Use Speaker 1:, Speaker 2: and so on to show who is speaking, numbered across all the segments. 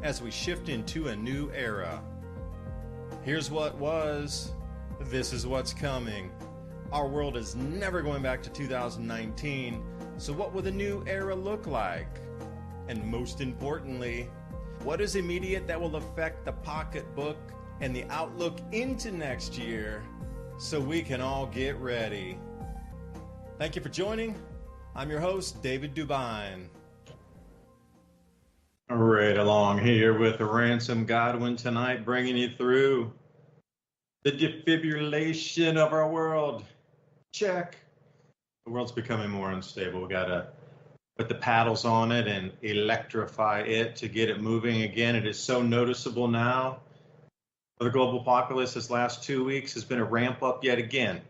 Speaker 1: as we shift into a new era. Here's what was, this is what's coming. Our world is never going back to 2019, so what will the new era look like? And most importantly, what is immediate that will affect the pocketbook and the outlook into next year so we can all get ready? Thank you for joining. I'm your host, David DuByne. Right along here with Ransom Godwin tonight, bringing you through the defibrillation of our world. Check. The world's becoming more unstable. We got to put the paddles on it and electrify it to get it moving again. It is so noticeable now. For the global populace, this last 2 weeks has been a ramp up yet again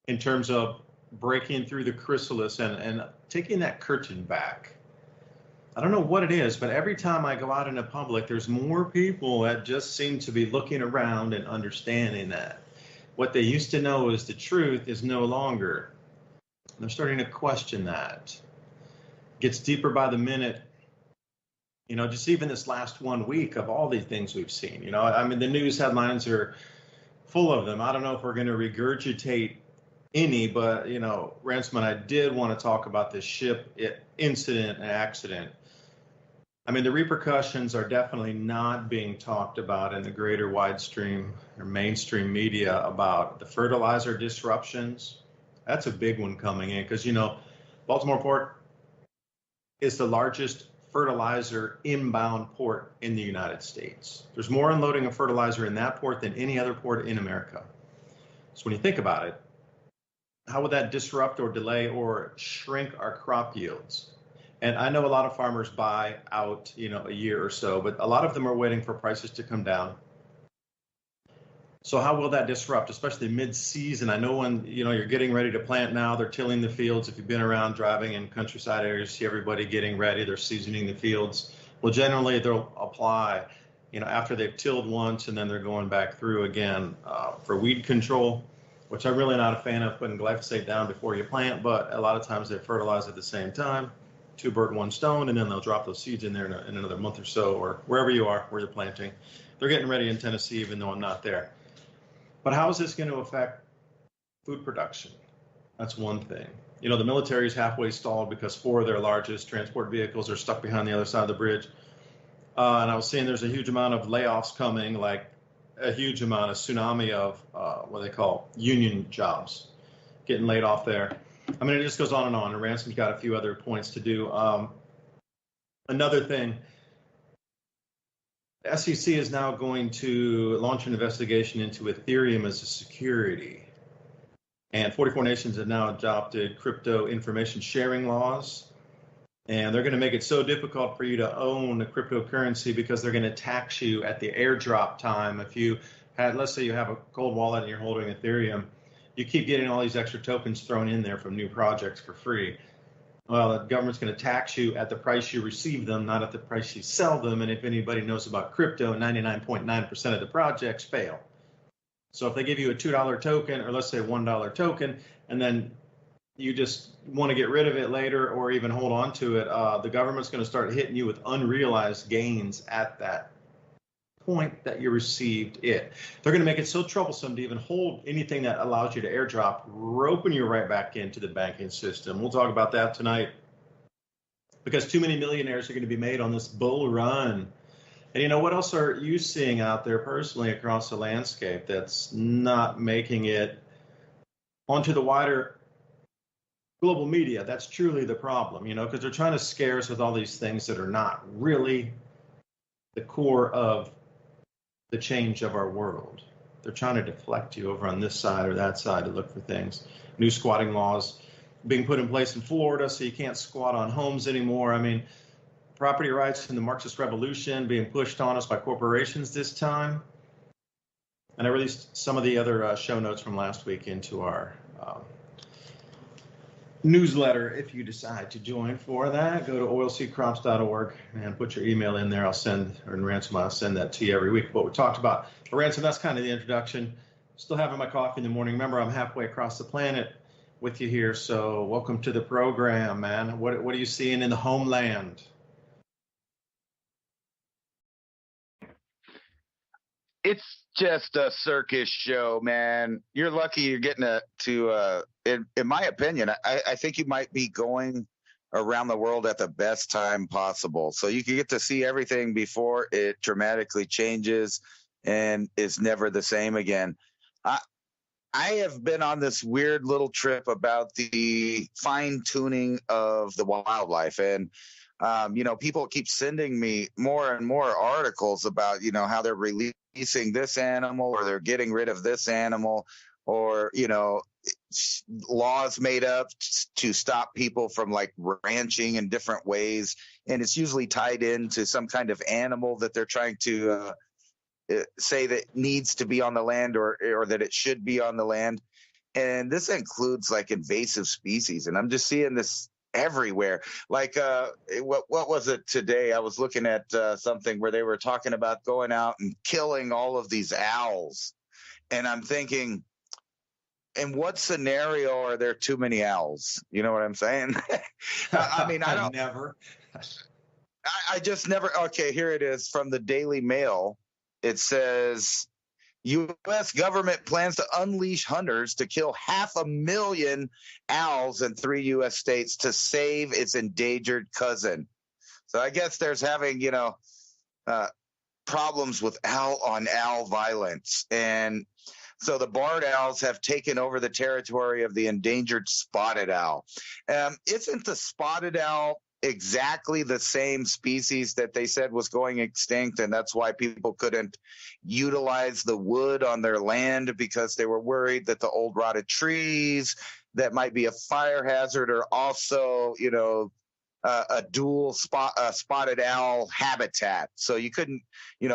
Speaker 1: in terms of breaking through the chrysalis and taking that curtain back. I don't know what it is, but every time I go out into public, there's more people that just seem to be looking around and understanding that what they used to know as the truth is no longer. They're starting to question that. It gets deeper by the minute. You know, just even this last 1 week of all these things we've seen. You know, I mean, the news headlines are full of them. I don't know if we're going to regurgitate any, but, you know, Ransom and I did want to talk about this ship incident and accident. I mean, the repercussions are definitely not being talked about in the greater widestream or mainstream media about the fertilizer disruptions. That's a big one coming in because, you know, Baltimore Port is the largest fertilizer inbound port in the United States. There's more unloading of fertilizer in that port than any other port in America. So when you think about it, how would that disrupt or delay or shrink our crop yields? And I know a lot of farmers buy out, you know, a year or so, but a lot of them are waiting for prices to come down. So how will that disrupt, especially mid-season? I know when, you know, you're getting ready to plant now, they're tilling the fields. If you've been around driving in countryside areas, you see everybody getting ready, they're seasoning the fields. Well, generally they'll apply, you know, after they've tilled once and then they're going back through again for weed control, which I'm really not a fan of putting glyphosate down before you plant, but a lot of times they fertilize at the same time. Two birds, one stone, and then they'll drop those seeds in there in another month or so, or wherever you are, where you're planting. They're getting ready in Tennessee, even though I'm not there. But how is this going to affect food production? That's one thing. You know, the military is halfway stalled because 4 of their largest transport vehicles are stuck behind the other side of the bridge. And I was seeing there's a huge amount of layoffs coming, like a huge amount, a tsunami of what they call union jobs getting laid off there. I mean, it just goes on, and Ransom's got a few other points to do. Another thing, the SEC is now going to launch an investigation into Ethereum as a security. And 44 nations have now adopted crypto information sharing laws. And they're going to make it so difficult for you to own a cryptocurrency because they're going to tax you at the airdrop time. If you had, let's say you have a cold wallet and you're holding Ethereum, you keep getting all these extra tokens thrown in there from new projects for free. Well, the government's going to tax you at the price you receive them, not at the price you sell them. And if anybody knows about crypto, 99.9% of the projects fail. So if they give you a $2 token, or let's say $1 token, and then you just want to get rid of it later or even hold on to it, the government's going to start hitting you with unrealized gains at that point that you received it. They're going to make it so troublesome to even hold anything that allows you to airdrop, roping you right back into the banking system. We'll talk about that tonight because too many millionaires are going to be made on this bull run. And you know, what else are you seeing out there personally across the landscape that's not making it onto the wider global media? That's truly the problem, you know, because they're trying to scare us with all these things that are not really the core of the change of our world. They're trying to deflect you over on this side or that side to look for things. New squatting laws being put in place in Florida, so you can't squat on homes anymore. I mean, property rights in the Marxist revolution being pushed on us by corporations this time. And I released some of the other show notes from last week into our newsletter. If you decide to join for that, go to oilseedcrops.org and put your email in there. I'll send, or in Ransom, I'll send that to you every week, what we talked about. But Ransom, that's kind of the introduction. Still having my coffee in the morning. Remember, I'm halfway across the planet with you here, so welcome to the program, man. What are you seeing in the homeland?
Speaker 2: it's just a circus show, man. You're lucky you're getting in my opinion, I think you might be going around the world at the best time possible. So you can get to see everything before it dramatically changes and is never the same again. I have been on this weird little trip about the fine tuning of the wildlife. And, people keep sending me more and more articles about, how they're releasing this animal or they're getting rid of this animal or, laws made up to stop people from like ranching in different ways. And it's usually tied into some kind of animal that they're trying to say that needs to be on the land or that it should be on the land. And this includes like invasive species. And I'm just seeing this everywhere. Like, what was it today? I was looking at something where they were talking about going out and killing all of these owls. And I'm thinking, in what scenario are there too many owls? You know what I'm saying? I mean, I don't
Speaker 1: never.
Speaker 2: I just never. Okay, here it is from the Daily Mail. It says, U.S. government plans to unleash hunters to kill 500,000 owls in 3 U.S. states to save its endangered cousin. So I guess there's having, problems with owl-on-owl violence. And so the barred owls have taken over the territory of the endangered spotted owl. Isn't the spotted owl exactly the same species that they said was going extinct, and that's why people couldn't utilize the wood on their land because they were worried that the old rotted trees that might be a fire hazard are also, a dual spotted owl habitat. So you couldn't,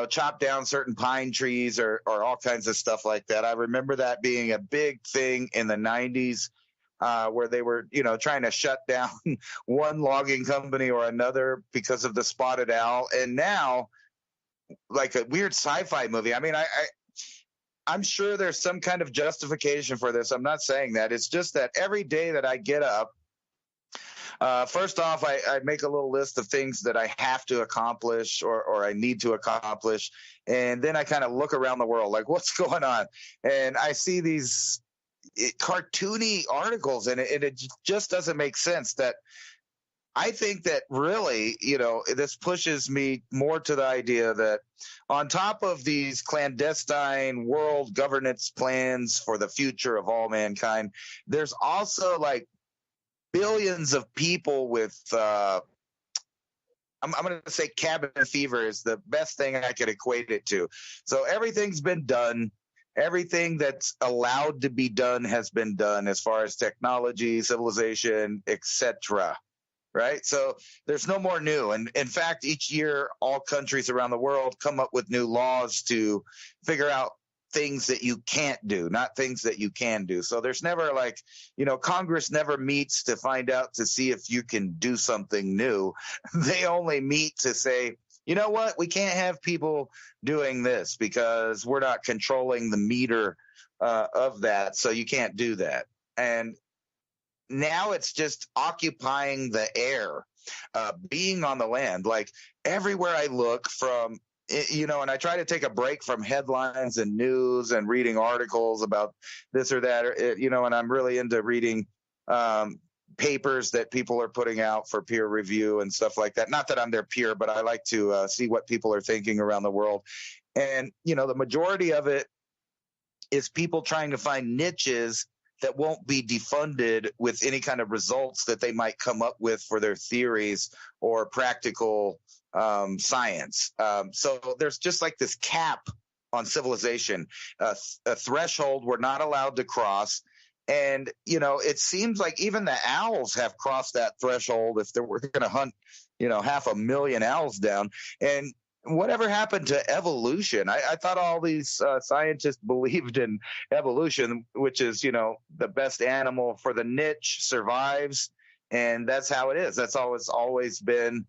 Speaker 2: chop down certain pine trees or all kinds of stuff like that. I remember that being a big thing in the 90s. Where they were, trying to shut down one logging company or another because of the spotted owl. And now, like a weird sci-fi movie. I mean, I'm sure there's some kind of justification for this. I'm not saying that. It's just that every day that I get up, first off, I make a little list of things that I have to accomplish or I need to accomplish. And then I kind of look around the world, like what's going on? And I see these cartoony articles, and it just doesn't make sense. That I think that really, this pushes me more to the idea that on top of these clandestine world governance plans for the future of all mankind, there's also like billions of people with I'm going to say cabin fever is the best thing I could equate it to. So everything's been done. Everything that's allowed to be done has been done as far as technology, civilization, etc. Right? So there's no more new. And in fact, each year, all countries around the world come up with new laws to figure out things that you can't do, not things that you can do. So there's never like, Congress never meets to find out to see if you can do something new. They only meet to say, you know what? We can't have people doing this because we're not controlling the meter of that. So you can't do that. And now it's just occupying the air, being on the land. Like everywhere I look from, and I try to take a break from headlines and news and reading articles about this or that, and I'm really into reading papers that people are putting out for peer review and stuff like that. Not that I'm their peer, but I like to see what people are thinking around the world. And, the majority of it is people trying to find niches that won't be defunded with any kind of results that they might come up with for their theories or practical science. So there's just like this cap on civilization, a threshold we're not allowed to cross. And, it seems like even the owls have crossed that threshold if we're going to hunt, 500,000 owls down. And whatever happened to evolution? I thought all these scientists believed in evolution, which is, the best animal for the niche survives. And that's how it is. That's how it's always been,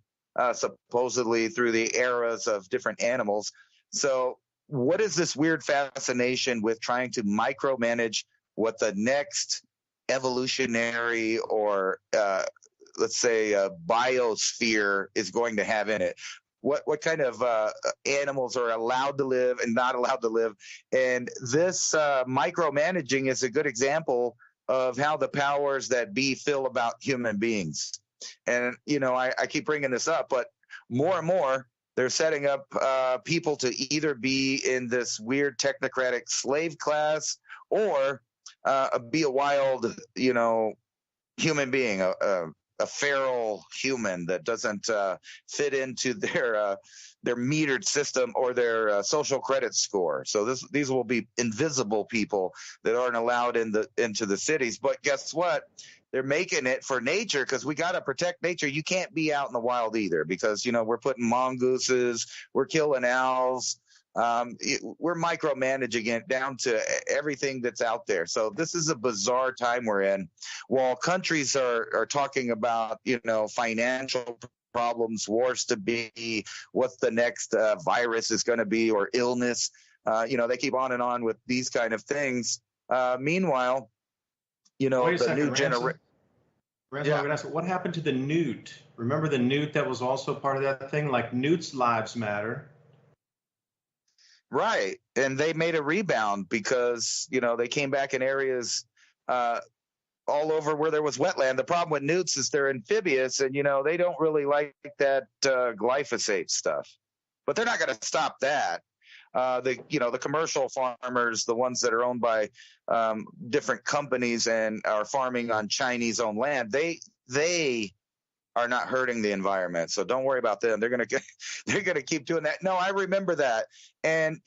Speaker 2: supposedly through the eras of different animals. So what is this weird fascination with trying to micromanage what the next evolutionary or let's say biosphere is going to have in it? what kind of animals are allowed to live and not allowed to live. And this micromanaging is a good example of how the powers that be feel about human beings. And, I keep bringing this up, but more and more, they're setting up people to either be in this weird technocratic slave class or be a wild, human being, a feral human that doesn't fit into their metered system or their social credit score. So these will be invisible people that aren't allowed into the cities. But guess what? They're making it for nature because we got to protect nature. You can't be out in the wild either because, we're putting mongooses, we're killing owls. We're micromanaging it down to everything that's out there. So this is a bizarre time we're in. While countries are talking about, financial problems, wars to be, what the next virus is going to be or illness, they keep on and on with these kind of things. Meanwhile, the new generation.
Speaker 1: Ransom, I'm going to ask, what happened to the newt? Remember the newt that was also part of that thing? Like newts' lives matter.
Speaker 2: Right. And they made a rebound because, they came back in areas all over where there was wetland. The problem with newts is they're amphibious and, they don't really like that glyphosate stuff. But they're not going to stop that. The commercial farmers, the ones that are owned by different companies and are farming on Chinese-owned land, they are not hurting the environment. So don't worry about them. They're going to keep doing that. No, I remember that. And,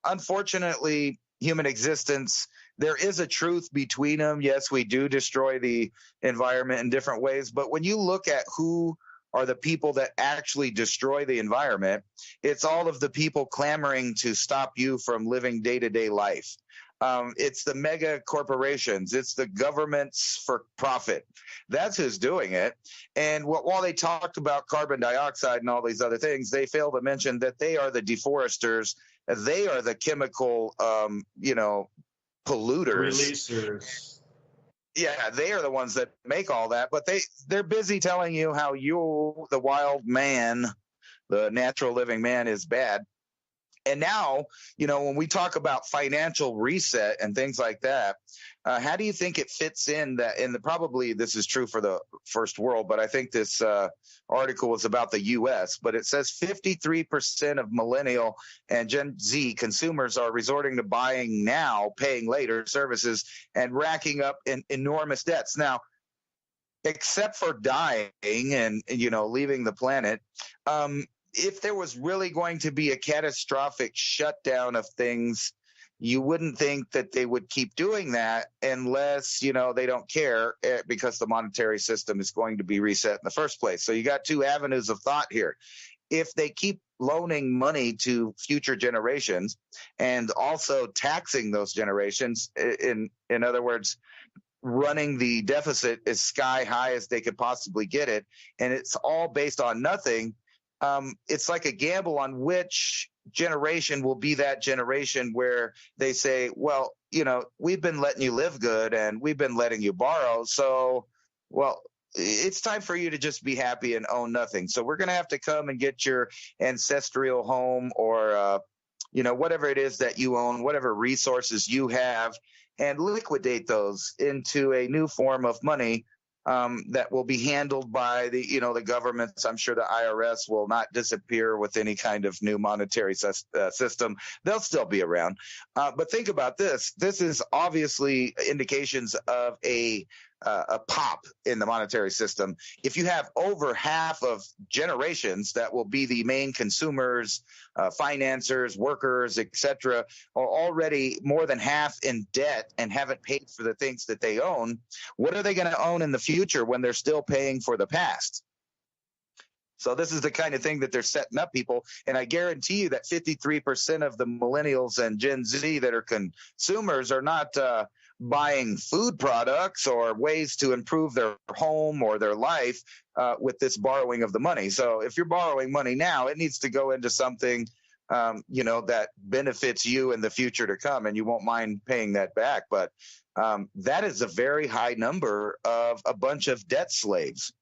Speaker 2: unfortunately, human existence, there is a truth between them. Yes, we do destroy the environment in different ways. But when you look at who are the people that actually destroy the environment, it's all of the people clamoring to stop you from living day-to-day life. It's the mega corporations. It's the governments for profit. That's who's doing it. And while they talked about carbon dioxide and all these other things, they fail to mention that they are the deforesters. They are the chemical, polluters.
Speaker 1: Releasers.
Speaker 2: Yeah, they are the ones that make all that. But they're busy telling you how you, the wild man, the natural living man, is bad. And now, when we talk about financial reset and things like that, how do you think it fits in that? And probably this is true for the first world, but I think this article was about the U.S., but it says 53% of millennial and Gen Z consumers are resorting to buying now, paying later services and racking up enormous debts. Now, except for dying and, leaving the planet, if there was really going to be a catastrophic shutdown of things, you wouldn't think that they would keep doing that unless, they don't care because the monetary system is going to be reset in the first place. So you got two avenues of thought here. If they keep loaning money to future generations and also taxing those generations, in other words, running the deficit as sky high as they could possibly get it, and it's all based on nothing, it's like a gamble on which generation will be that generation where they say, well, we've been letting you live good and we've been letting you borrow. So, well, it's time for you to just be happy and own nothing. So we're going to have to come and get your ancestral home or, whatever it is that you own, whatever resources you have, and liquidate those into a new form of money that will be handled by the governments. I'm sure the IRS will not disappear with any kind of new monetary system. They'll still be around. But think about this. This is obviously indications of a pop in the monetary system. If you have over half of generations that will be the main consumers, financiers, workers, etc., are already more than half in debt and haven't paid for the things that they own, what are they going to own in the future when they're still paying for the past? So this is the kind of thing that they're setting up people. And I guarantee you that 53% of the millennials and Gen Z that are consumers are not buying food products or ways to improve their home or their life with this borrowing of the money. So if you're borrowing money now, it needs to go into something, that benefits you in the future to come, and you won't mind paying that back. But that is a very high number of a bunch of debt slaves.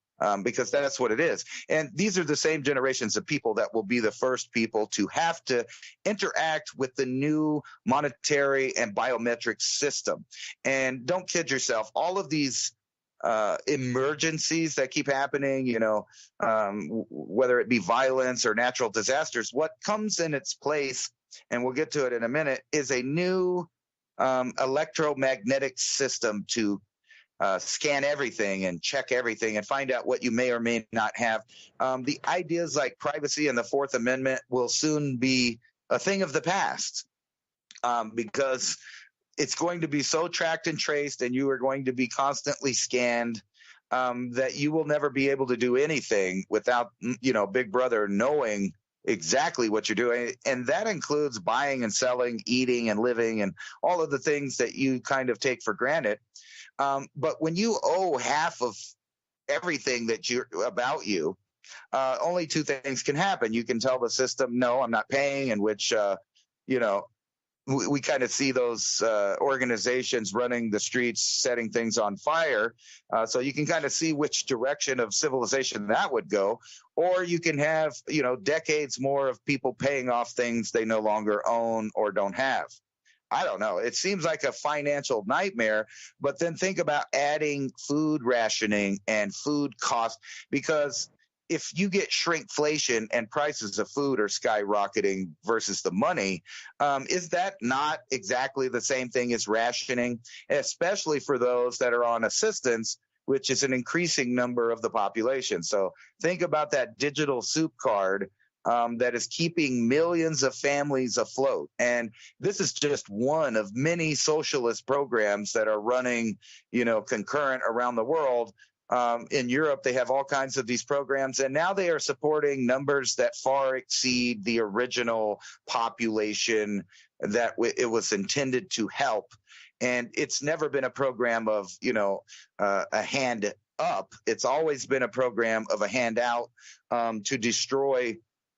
Speaker 2: because that's what it is. And these are the same generations of people that will be the first people to have to interact with the new monetary and biometric system. And don't kid yourself, all of these emergencies that keep happening, whether it be violence or natural disasters, what comes in its place, and we'll get to it in a minute, is a new electromagnetic system to scan everything and check everything and find out what you may or may not have. The ideas like privacy and the Fourth Amendment will soon be a thing of the past, because it's going to be so tracked and traced, and you are going to be constantly scanned, that you will never be able to do anything without, Big Brother knowing exactly what you're doing. And that includes buying and selling, eating and living, and all of the things that you kind of take for granted. But when you owe half of everything about you, only two things can happen. You can tell the system, no, I'm not paying, in which, we kind of see those organizations running the streets, setting things on fire. So you can kind of see which direction of civilization that would go. Or you can have, decades more of people paying off things they no longer own or don't have. I don't know. It seems like a financial nightmare, but then think about adding food rationing and food costs, because if you get shrinkflation and prices of food are skyrocketing versus the money, is that not exactly the same thing as rationing, especially for those that are on assistance, which is an increasing number of the population? So think about that digital soup card that is keeping millions of families afloat. And this is just one of many socialist programs that are running, concurrent around the world. In Europe, they have all kinds of these programs, and now they are supporting numbers that far exceed the original population that it was intended to help. And it's never been a program of, a hand up. It's always been a program of a hand out, to destroy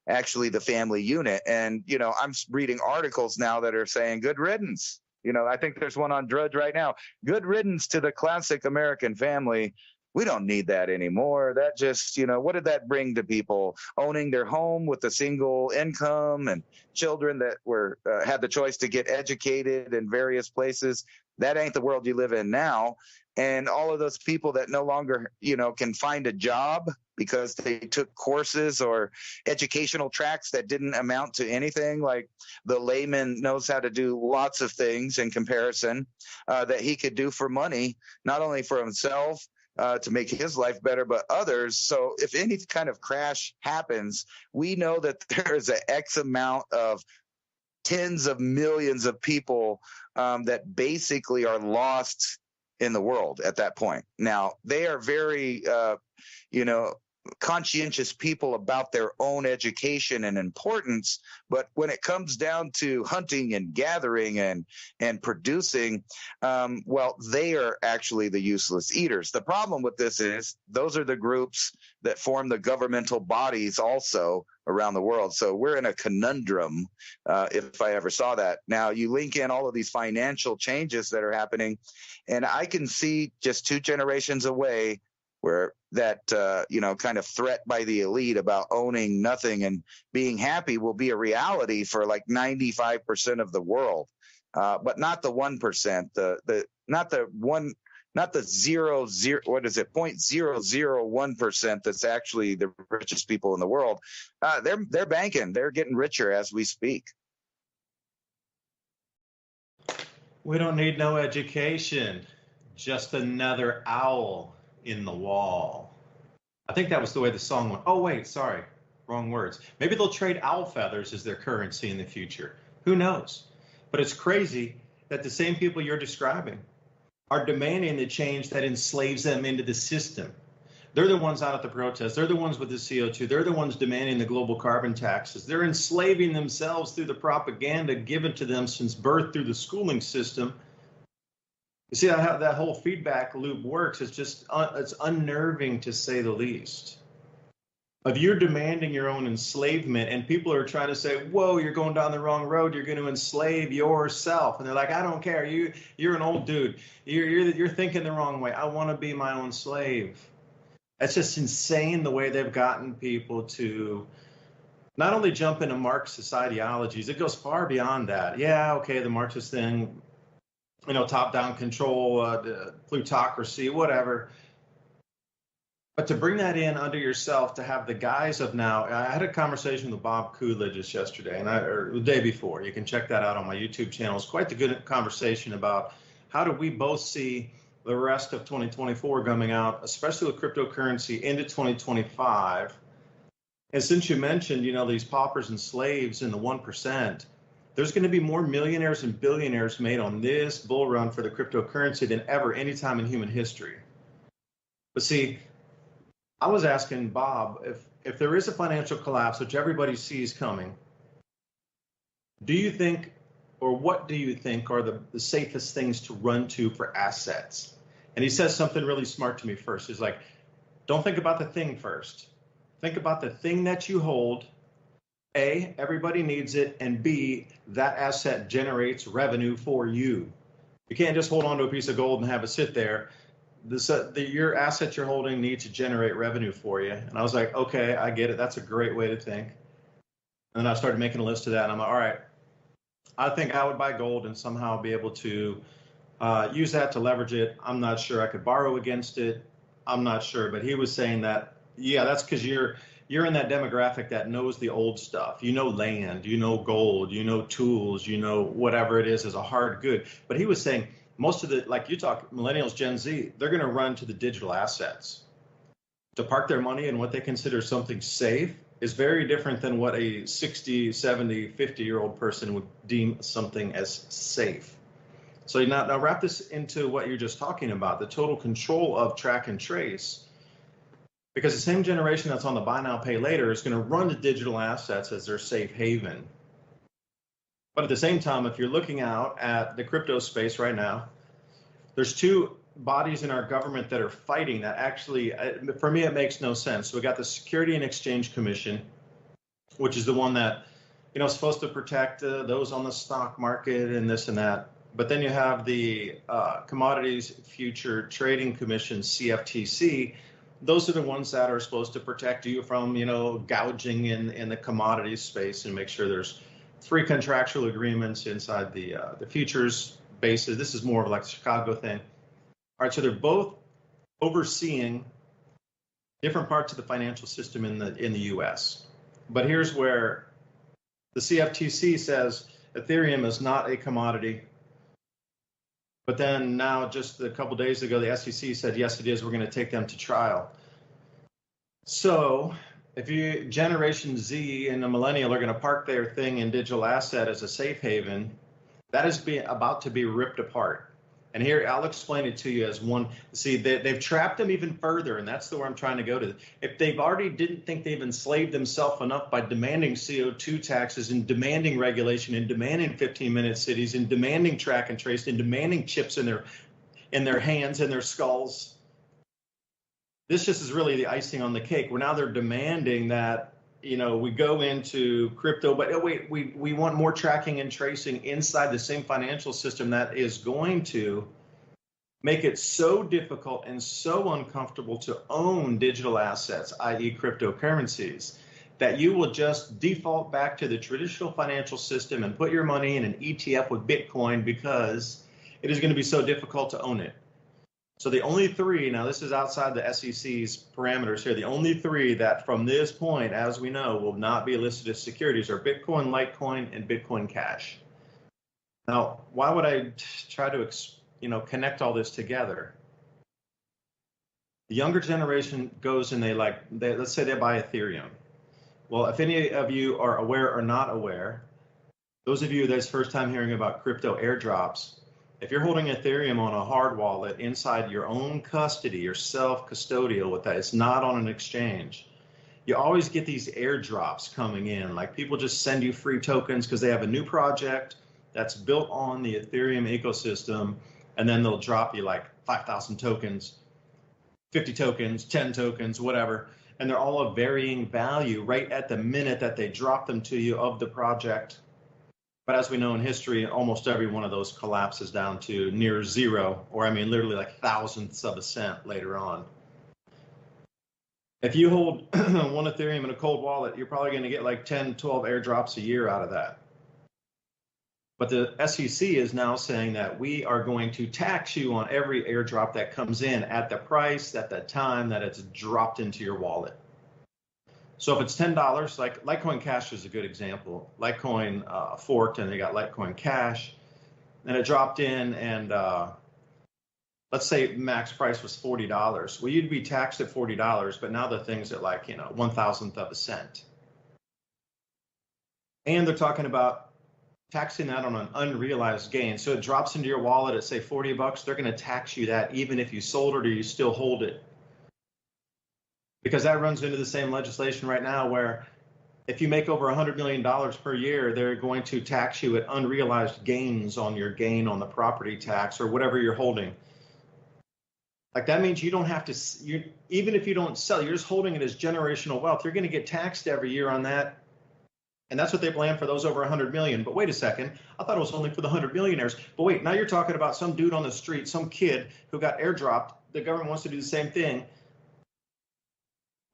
Speaker 2: actually the family unit. And, I'm reading articles now that are saying good riddance. I think there's one on Drudge right now. Good riddance to the classic American family. We don't need that anymore. That just, what did that bring to people? Owning their home with a single income, and children that had the choice to get educated in various places. That ain't the world you live in now. And all of those people that no longer, can find a job because they took courses or educational tracks that didn't amount to anything. Like the layman knows how to do lots of things in comparison that he could do for money, not only for himself, to make his life better, but others. So if any kind of crash happens, we know that there is an X amount of tens of millions of people that basically are lost in the world at that point. Now, they are very, conscientious people about their own education and importance, but when it comes down to hunting and gathering and producing, they are actually the useless eaters. The problem with this is those are the groups that form the governmental bodies also around the world. So we're in a conundrum, if I ever saw that. Now, you link in all of these financial changes that are happening, and I can see just 2 generations away where that, kind of threat by the elite about owning nothing and being happy will be a reality for like 95% of the world, but not the 1%, not the 0.001% that's actually the richest people in the world. They're banking. They're getting richer as we speak.
Speaker 1: We don't need no education, just another owl in the wall. I think that was the way the song went. Oh, wait, sorry, wrong words. Maybe they'll trade owl feathers as their currency in the future. Who knows? But it's crazy that the same people you're describing are demanding the change that enslaves them into the system. They're the ones out at the protests. They're the ones with the CO2. They're the ones demanding the global carbon taxes. They're enslaving themselves through the propaganda given to them since birth through the schooling system. You see how that whole feedback loop works? It's just it's unnerving, to say the least. Of you're demanding your own enslavement, and people are trying to say, whoa, you're going down the wrong road. You're going to enslave yourself. And they're like, I don't care. You're an old dude. You're thinking the wrong way. I want to be my own slave. It's just insane the way they've gotten people to not only jump into Marxist ideologies, it goes far beyond that. Yeah, okay, the Marxist thing, you know, top-down control, plutocracy, whatever. But to bring that in under yourself, to have the guise of now, I had a conversation with Bob Coolidge just yesterday, or the day before. You can check that out on my YouTube channel. It's quite the good conversation about how do we both see the rest of 2024 coming out, especially with cryptocurrency, into 2025. And since you mentioned, you know, these paupers and slaves in the 1%, there's going to be more millionaires and billionaires made on this bull run for the cryptocurrency than ever any time in human history. But see, I was asking Bob, if there is a financial collapse, which everybody sees coming, do you think, or what do you think are the safest things to run to for assets? And he says something really smart to me first. He's like, don't think about the thing first. Think about the thing that you hold. A, everybody needs it, and B, that asset generates revenue for you. You can't just hold on to a piece of gold and have it sit there. Your asset you're holding needs to generate revenue for you. And I was like, okay, I get it. That's a great way to think. And then I started making a list of that. And I'm like, all right, I think I would buy gold and somehow be able to use that to leverage it. I'm not sure I could borrow against it. I'm not sure. But he was saying that, yeah, that's because you're in that demographic that knows the old stuff. You know land, you know gold, you know tools, you know whatever it is as a hard good. But he was saying, most of the, like you talk, millennials, Gen Z, they're going to run to the digital assets. To park their money in what they consider something safe is very different than what a 60, 70, 50-year-old person would deem something as safe. So now wrap this into what you're just talking about, the total control of track and trace, because the same generation that's on the buy now, pay later is going to run to digital assets as their safe haven. But at the same time, if you're looking out at the crypto space right now, there's two bodies in our government that are fighting that actually, for me, it makes no sense. So we got the Security and Exchange Commission, which is the one that, you know, is supposed to protect those on the stock market and this and that. But then you have the Commodities Future Trading Commission, CFTC. Those are the ones that are supposed to protect you from, you know, gouging in the commodities space and make sure there's free contractual agreements inside the futures basis. This is more of like a Chicago thing. All right, so they're both overseeing different parts of the financial system in the U.S. But here's where the CFTC says Ethereum is not a commodity. But then now, just a couple days ago, the SEC said, yes, it is. We're going to take them to trial. So if you Generation Z and the millennial are going to park their thing in digital asset as a safe haven, that is about to be ripped apart. And here, I'll explain it to you as one. See, they've trapped them even further, and that's the where I'm trying to go to. If they've already didn't think they've enslaved themselves enough by demanding CO2 taxes and demanding regulation and demanding 15-minute cities and demanding track and trace and demanding chips in their hands and their skulls, this just is really the icing on the cake. Where now they're demanding that, you know, we go into crypto, but oh, wait, we want more tracking and tracing inside the same financial system that is going to make it so difficult and so uncomfortable to own digital assets, i.e. cryptocurrencies, that you will just default back to the traditional financial system and put your money in an ETF with Bitcoin because it is going to be so difficult to own it. So the only three, now this is outside the SEC's parameters here, the only three that from this point, as we know, will not be listed as securities are Bitcoin, Litecoin, and Bitcoin Cash. Now, why would I try to, connect all this together? The younger generation goes and let's say they buy Ethereum. Well, if any of you are aware or not aware, those of you that's first time hearing about crypto airdrops, if you're holding Ethereum on a hard wallet inside your own custody, you're self-custodial with that, it's not on an exchange, you always get these airdrops coming in. Like people just send you free tokens because they have a new project that's built on the Ethereum ecosystem, and then they'll drop you like 5,000 tokens, 50 tokens, 10 tokens, whatever, and they're all of varying value right at the minute that they drop them to you of the project. But as we know in history, almost every one of those collapses down to near zero, or I mean, literally like thousandths of a cent later on. If you hold one Ethereum in a cold wallet, you're probably going to get like 10, 12 airdrops a year out of that. But the SEC is now saying that we are going to tax you on every airdrop that comes in at the price, at the time that it's dropped into your wallet. So if it's $10, like Litecoin Cash is a good example. Litecoin forked and they got Litecoin Cash, and it dropped in, and let's say max price was $40. Well, you'd be taxed at $40, but now the thing's at like, 1,000th of a cent. And they're talking about taxing that on an unrealized gain. So it drops into your wallet at say $40, they're going to tax you that even if you sold it or you still hold it. Because that runs into the same legislation right now where if you make over $100 million per year, they're going to tax you at unrealized gains on your gain on the property tax or whatever you're holding. Like that means you don't have to, even if you don't sell, you're just holding it as generational wealth. You're going to get taxed every year on that. And that's what they plan for those over 100 million. But wait a second, I thought it was only for the 100 millionaires. But wait, now you're talking about some dude on the street, some kid who got airdropped. The government wants to do the same thing.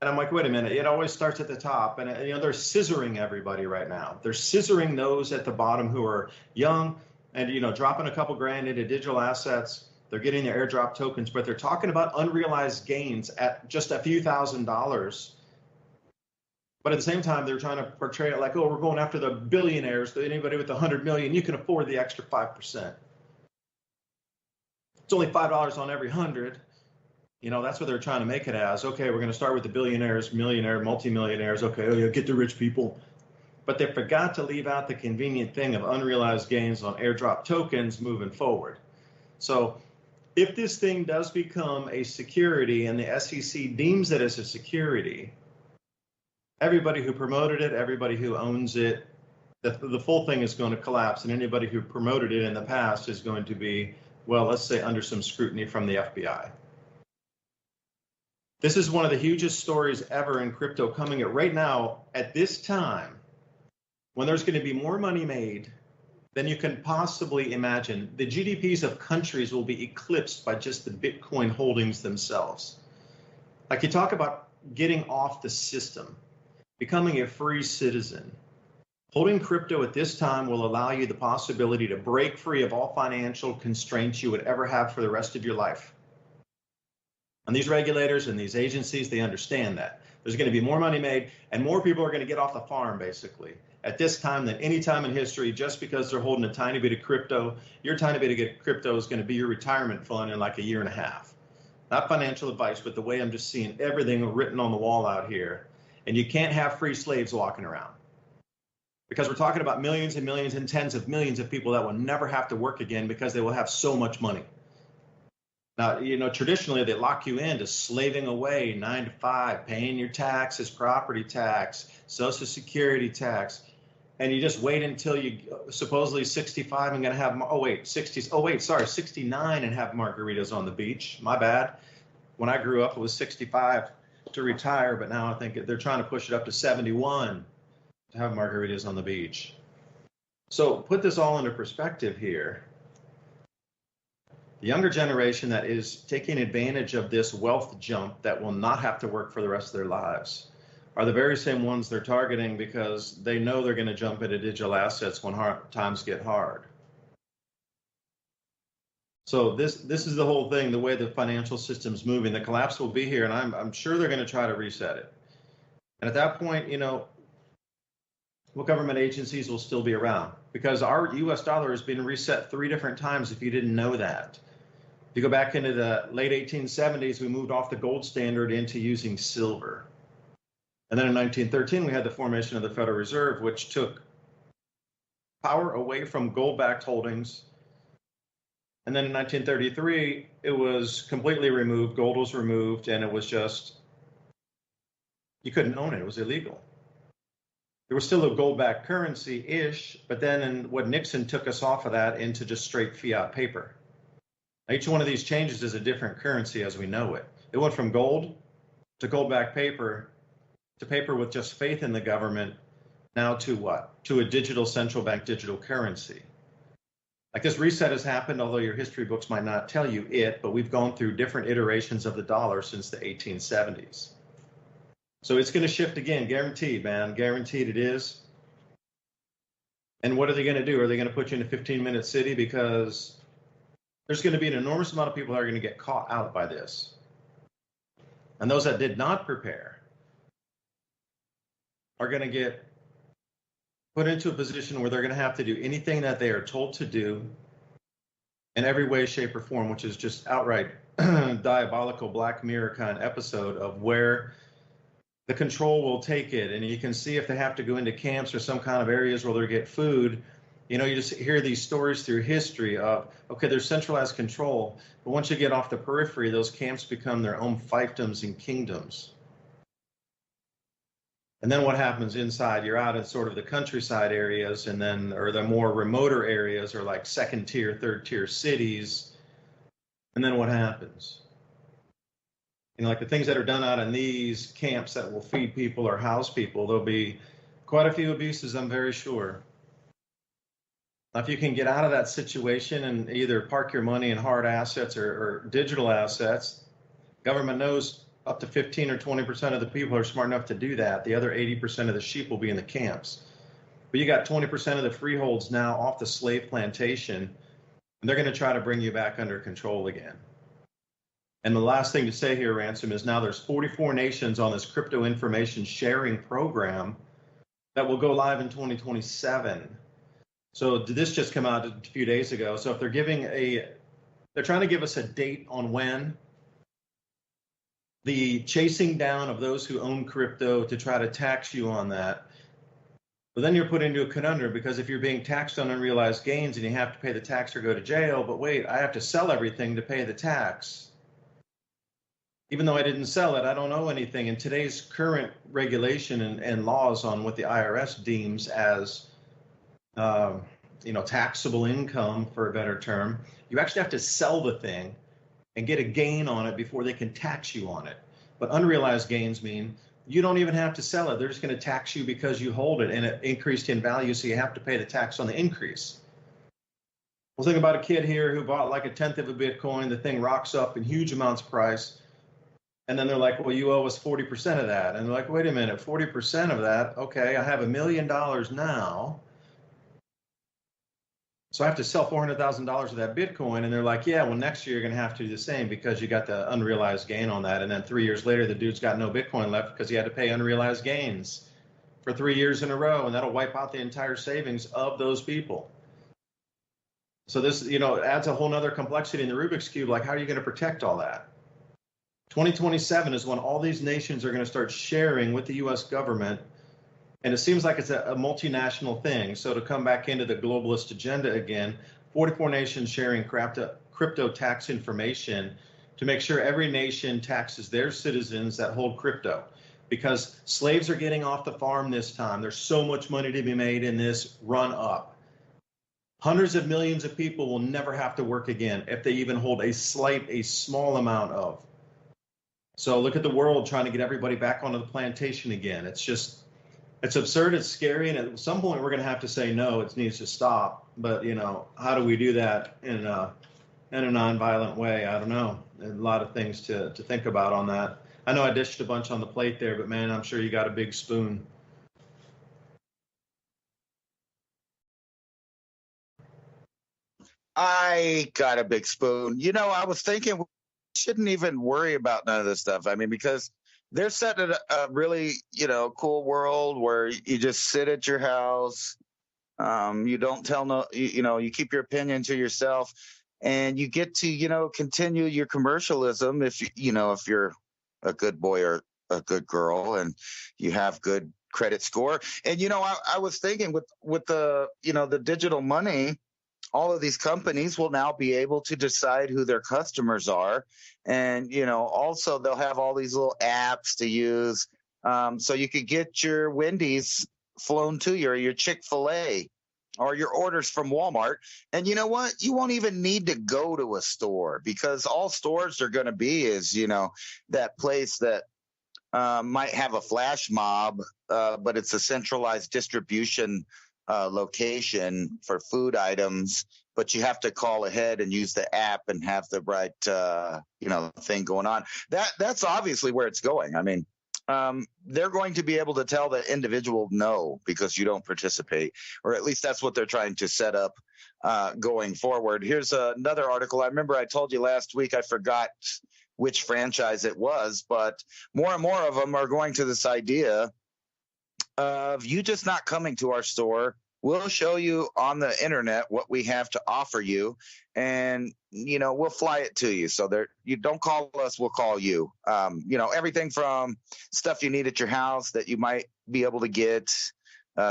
Speaker 1: And I'm like, wait a minute, it always starts at the top. And they're scissoring everybody right now. They're scissoring those at the bottom who are young and, dropping a couple grand into digital assets. They're getting their airdrop tokens, but they're talking about unrealized gains at just a few $1,000s. But at the same time, they're trying to portray it like, oh, we're going after the billionaires. Anybody with 100 million, you can afford the extra 5%. It's only $5 on every 100. That's what they're trying to make it as. Okay, we're going to start with the billionaires, millionaire, multimillionaires. Okay, oh yeah, get the rich people. But they forgot to leave out the convenient thing of unrealized gains on airdrop tokens moving forward. So if this thing does become a security and the SEC deems it as a security, everybody who promoted it, everybody who owns it, the full thing is going to collapse, and anybody who promoted it in the past is going to be, well, let's say under some scrutiny from the FBI. This is one of the hugest stories ever in crypto coming at right now at this time when there's going to be more money made than you can possibly imagine. The GDPs of countries will be eclipsed by just the Bitcoin holdings themselves. Like you talk about getting off the system, becoming a free citizen. Holding crypto at this time will allow you the possibility to break free of all financial constraints you would ever have for the rest of your life. And these regulators and these agencies, they understand that. There's going to be more money made and more people are going to get off the farm, basically, at this time than any time in history, just because they're holding a tiny bit of crypto. Your tiny bit of crypto is going to be your retirement fund in like a year and a half. Not financial advice, but the way I'm just seeing everything written on the wall out here. And you can't have free slaves walking around, because we're talking about millions and millions and tens of millions of people that will never have to work again because they will have so much money. Now, traditionally they lock you into slaving away 9 to 5, paying your taxes, property tax, Social Security tax, and you just wait until you supposedly 65 and going to have 69 and have margaritas on the beach. My bad. When I grew up, it was 65 to retire, but now I think they're trying to push it up to 71 to have margaritas on the beach. So put this all into perspective here. The younger generation that is taking advantage of this wealth jump that will not have to work for the rest of their lives are the very same ones they're targeting because they know they're going to jump into digital assets when times get hard. So this is the whole thing, the way the financial system's moving. The collapse will be here, and I'm sure they're going to try to reset it. And at that point, what government agencies will still be around? Because our U.S. dollar has been reset 3 different times, if you didn't know that. If you go back into the late 1870s, we moved off the gold standard into using silver. And then in 1913, we had the formation of the Federal Reserve, which took power away from gold-backed holdings. And then in 1933, it was completely removed. Gold was removed, and it was just, you couldn't own it. It was illegal. There was still a gold-backed currency-ish, but then when Nixon took us off of that into just straight fiat paper. Each one of these changes is a different currency as we know it. It went from gold to gold-backed paper to paper with just faith in the government, now to what? To a digital central bank digital currency. Like this reset has happened, although your history books might not tell you it, but we've gone through different iterations of the dollar since the 1870s. So it's going to shift again, guaranteed, man. Guaranteed it is. And what are they going to do? Are they going to put you in a 15-minute city? Because there's going to be an enormous amount of people that are going to get caught out by this. And those that did not prepare are going to get put into a position where they're going to have to do anything that they are told to do in every way, shape, or form, which is just outright diabolical Black Mirror kind of episode of where the control will take it. And you can see if they have to go into camps or some kind of areas where they get food. You know, you just hear these stories through history of, okay, there's centralized control, but once you get off the periphery, those camps become their own fiefdoms and kingdoms. And then what happens inside? You're out in sort of the countryside areas, and then, or the more remoter areas, or like second tier, third tier cities. And then what happens? You know, like the things that are done out in these camps that will feed people or house people, there'll be quite a few abuses, I'm very sure. Now, if you can get out of that situation and either park your money in hard assets or digital assets, government knows up to 15 or 20% of the people are smart enough to do that. The other 80% of the sheep will be in the camps. But you got 20% of the freeholds now off the slave plantation, and they're going to try to bring you back under control again. And the last thing to say here, Ransom, is now there's 44 nations on this crypto information sharing program that will go live in 2027. So this just came out a few days ago. So if they're trying to give us a date on when the chasing down of those who own crypto to try to tax you on that. But then you're put into a conundrum, because if you're being taxed on unrealized gains and you have to pay the tax or go to jail, but wait, I have to sell everything to pay the tax. Even though I didn't sell it, I don't owe anything. In today's current regulation and laws on what the IRS deems as taxable income, for a better term, you actually have to sell the thing and get a gain on it before they can tax you on it. But unrealized gains mean you don't even have to sell it. They're just going to tax you because you hold it and it increased in value, so you have to pay the tax on the increase. Well, think about a kid here who bought like a tenth of a Bitcoin. The thing rocks up in huge amounts of price. And then they're like, well, you owe us 40% of that. And they're like, wait a minute, 40% of that? Okay, I have $1 million now. So I have to sell $400,000 of that Bitcoin. And they're like, yeah, well, next year you're going to have to do the same because you got the unrealized gain on that. And then 3 years later, the dude's got no Bitcoin left because he had to pay unrealized gains for 3 years in a row. And that'll wipe out the entire savings of those people. So this, adds a whole nother complexity in the Rubik's Cube. Like, how are you going to protect all that? 2027 is when all these nations are going to start sharing with the U.S. government. And it seems like it's a multinational thing. So to come back into the globalist agenda again, 44 nations sharing crypto tax information to make sure every nation taxes their citizens that hold crypto. Because slaves are getting off the farm this time. There's so much money to be made in this run up. Hundreds of millions of people will never have to work again if they even hold a small amount of. So look at the world trying to get everybody back onto the plantation again. It's absurd, it's scary, and at some point we're going to have to say no, it needs to stop. But, how do we do that in a nonviolent way? I don't know. There's a lot of things to think about on that. I know I dished a bunch on the plate there, but man, I'm sure you got a big spoon.
Speaker 2: I got a big spoon. I was thinking we shouldn't even worry about none of this stuff. I mean, because they're setting a really, cool world where you just sit at your house. You don't tell you keep your opinion to yourself, and you get to, continue your commercialism if you're a good boy or a good girl and you have good credit score. And, I was thinking with the, the digital money, all of these companies will now be able to decide who their customers are. And, also they'll have all these little apps to use. So you could get your Wendy's flown to you, or your Chick-fil-A, or your orders from Walmart. And you know what? You won't even need to go to a store, because all stores are going to be is, that place that might have a flash mob, but it's a centralized distribution location for food items, but you have to call ahead and use the app and have the right, thing going on. That's obviously where it's going. I mean, they're going to be able to tell the individual no because you don't participate, or at least that's what they're trying to set up going forward. Here's another article. I remember I told you last week, I forgot which franchise it was, but more and more of them are going to this idea of you just not coming to our store. We'll show you on the internet what we have to offer you, and we'll fly it to you. So you don't call us, we'll call you. Everything from stuff you need at your house that you might be able to get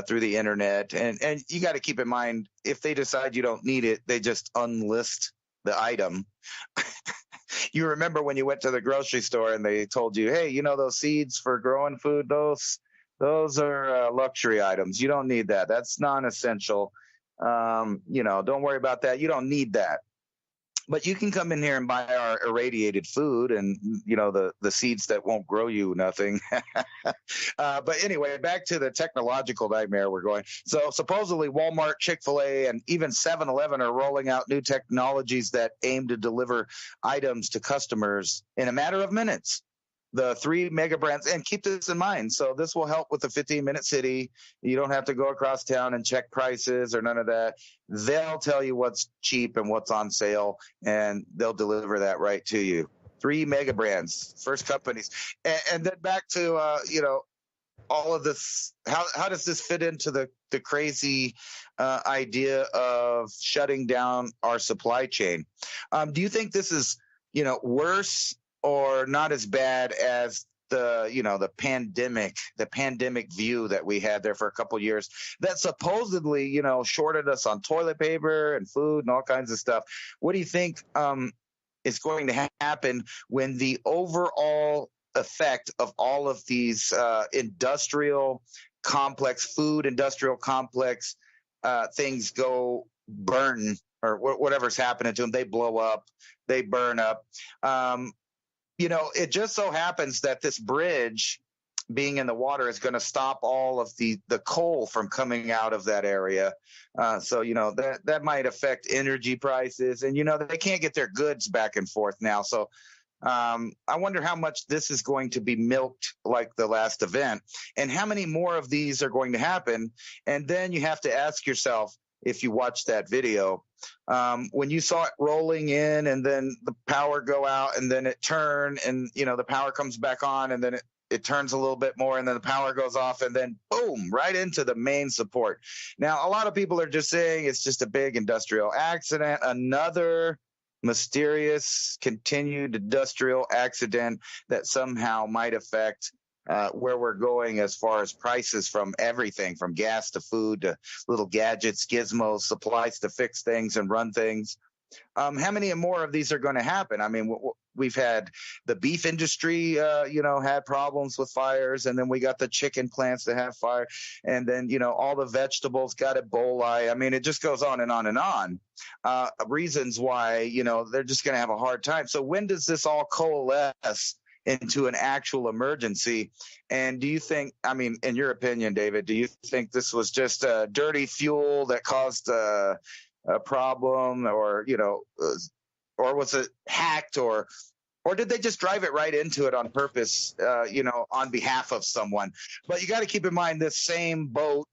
Speaker 2: through the internet, and you got to keep in mind, if they decide you don't need it, they just unlist the item. You remember when you went to the grocery store and they told you, hey, those seeds for growing food, those are luxury items. You don't need that. That's non-essential. Don't worry about that. You don't need that. But you can come in here and buy our irradiated food and, the seeds that won't grow you nothing. But anyway, back to the technological nightmare we're going. So supposedly Walmart, Chick-fil-A, and even 7-Eleven are rolling out new technologies that aim to deliver items to customers in a matter of minutes. The 3 mega brands, and keep this in mind. So this will help with the 15-minute city. You don't have to go across town and check prices or none of that. They'll tell you what's cheap and what's on sale, and they'll deliver that right to you. 3 mega brands, first companies. And then back to, all of this. How does this fit into the crazy idea of shutting down our supply chain? Do you think this is, worse or not as bad as the pandemic view that we had there for a couple of years that supposedly, shorted us on toilet paper and food and all kinds of stuff? What do you think is going to happen when the overall effect of all of these industrial complex things go burn, or whatever's happening to them, they blow up, they burn up? It just so happens that this bridge being in the water is going to stop all of the coal from coming out of that area. So that might affect energy prices, and they can't get their goods back and forth now. So I wonder how much this is going to be milked like the last event, and how many more of these are going to happen. And then you have to ask yourself, if you watch that video, when you saw it rolling in and then the power go out and then it turn and, the power comes back on and then it turns a little bit more and then the power goes off and then boom, right into the main support. Now, a lot of people are just saying it's just a big industrial accident, another mysterious continued industrial accident that somehow might affect where we're going as far as prices, from everything from gas to food to little gadgets, gizmos, supplies to fix things and run things. How many more of these are going to happen? I mean, we've had the beef industry, had problems with fires, and then we got the chicken plants that have fire, and then, all the vegetables got Ebola. I mean, it just goes on and on and on. Reasons why, they're just going to have a hard time. So when does this all coalesce into an actual emergency? And do you think, in your opinion, David, do you think this was just dirty fuel that caused a problem, or was it hacked, or did they just drive it right into it on purpose, on behalf of someone? But you got to keep in mind, this same boat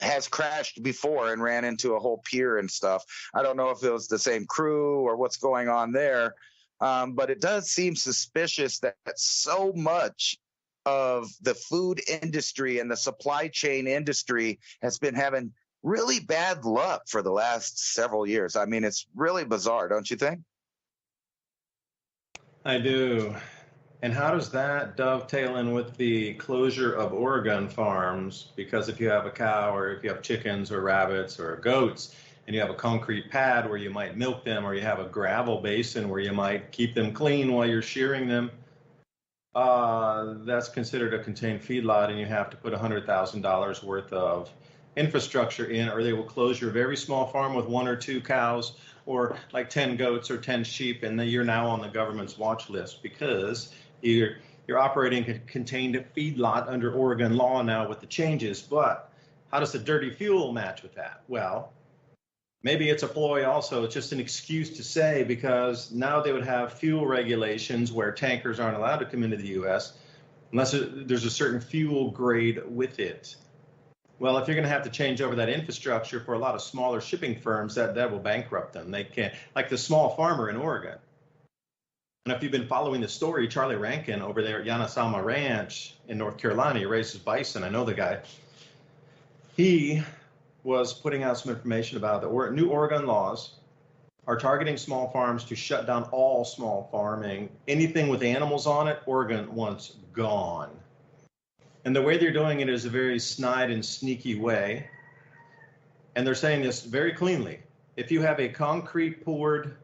Speaker 2: has crashed before and ran into a whole pier and stuff. I don't know if it was the same crew or what's going on there. But it does seem suspicious that so much of the food industry and the supply chain industry has been having really bad luck for the last several years. I mean, it's really bizarre, don't you think?
Speaker 1: I do. And how does that dovetail in with the closure of Oregon farms? Because if you have a cow, or if you have chickens or rabbits or goats, and you have a concrete pad where you might milk them, or you have a gravel basin where you might keep them clean while you're shearing them, that's considered a contained feedlot, and you have to put $100,000 worth of infrastructure in, or they will close your very small farm with 1 or 2 cows, or like 10 goats or 10 sheep, and then you're now on the government's watch list because you're operating a contained feedlot under Oregon law now with the changes. But how does the dirty fuel match with that? Well, maybe it's a ploy also. It's just an excuse to say, because now they would have fuel regulations where tankers aren't allowed to come into the U.S. unless there's a certain fuel grade with it. Well, if you're going to have to change over that infrastructure for a lot of smaller shipping firms, that will bankrupt them. They can't, like the small farmer in Oregon. And if you've been following the story, Charlie Rankin over there at Yanasama Ranch in North Carolina, he raises bison. I know the guy. He was putting out some information about the new Oregon laws are targeting small farms to shut down all small farming. Anything with animals on it, Oregon wants gone. And the way they're doing it is a very snide and sneaky way. And they're saying this very cleanly. If you have a concrete poured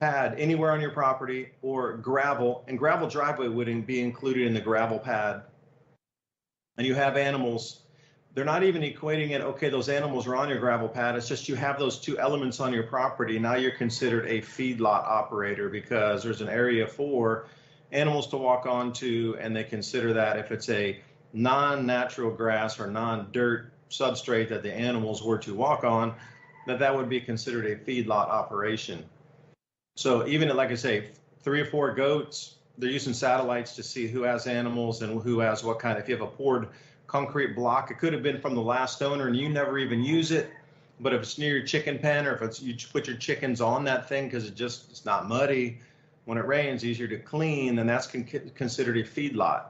Speaker 1: pad anywhere on your property or gravel, and gravel driveway would be included in the gravel pad, and you have animals, they're not even equating it, okay, those animals are on your gravel pad. It's just you have those two elements on your property. Now you're considered a feedlot operator because there's an area for animals to walk onto, and they consider that if it's a non-natural grass or non-dirt substrate that the animals were to walk on, that would be considered a feedlot operation. So even, like I say, 3 or 4 goats, they're using satellites to see who has animals and who has what kind. If you have a poured concrete block, it could have been from the last owner and you never even use it. But if it's near your chicken pen, or if it's you put your chickens on that thing because it's not muddy, when it rains, easier to clean, then that's considered a feedlot.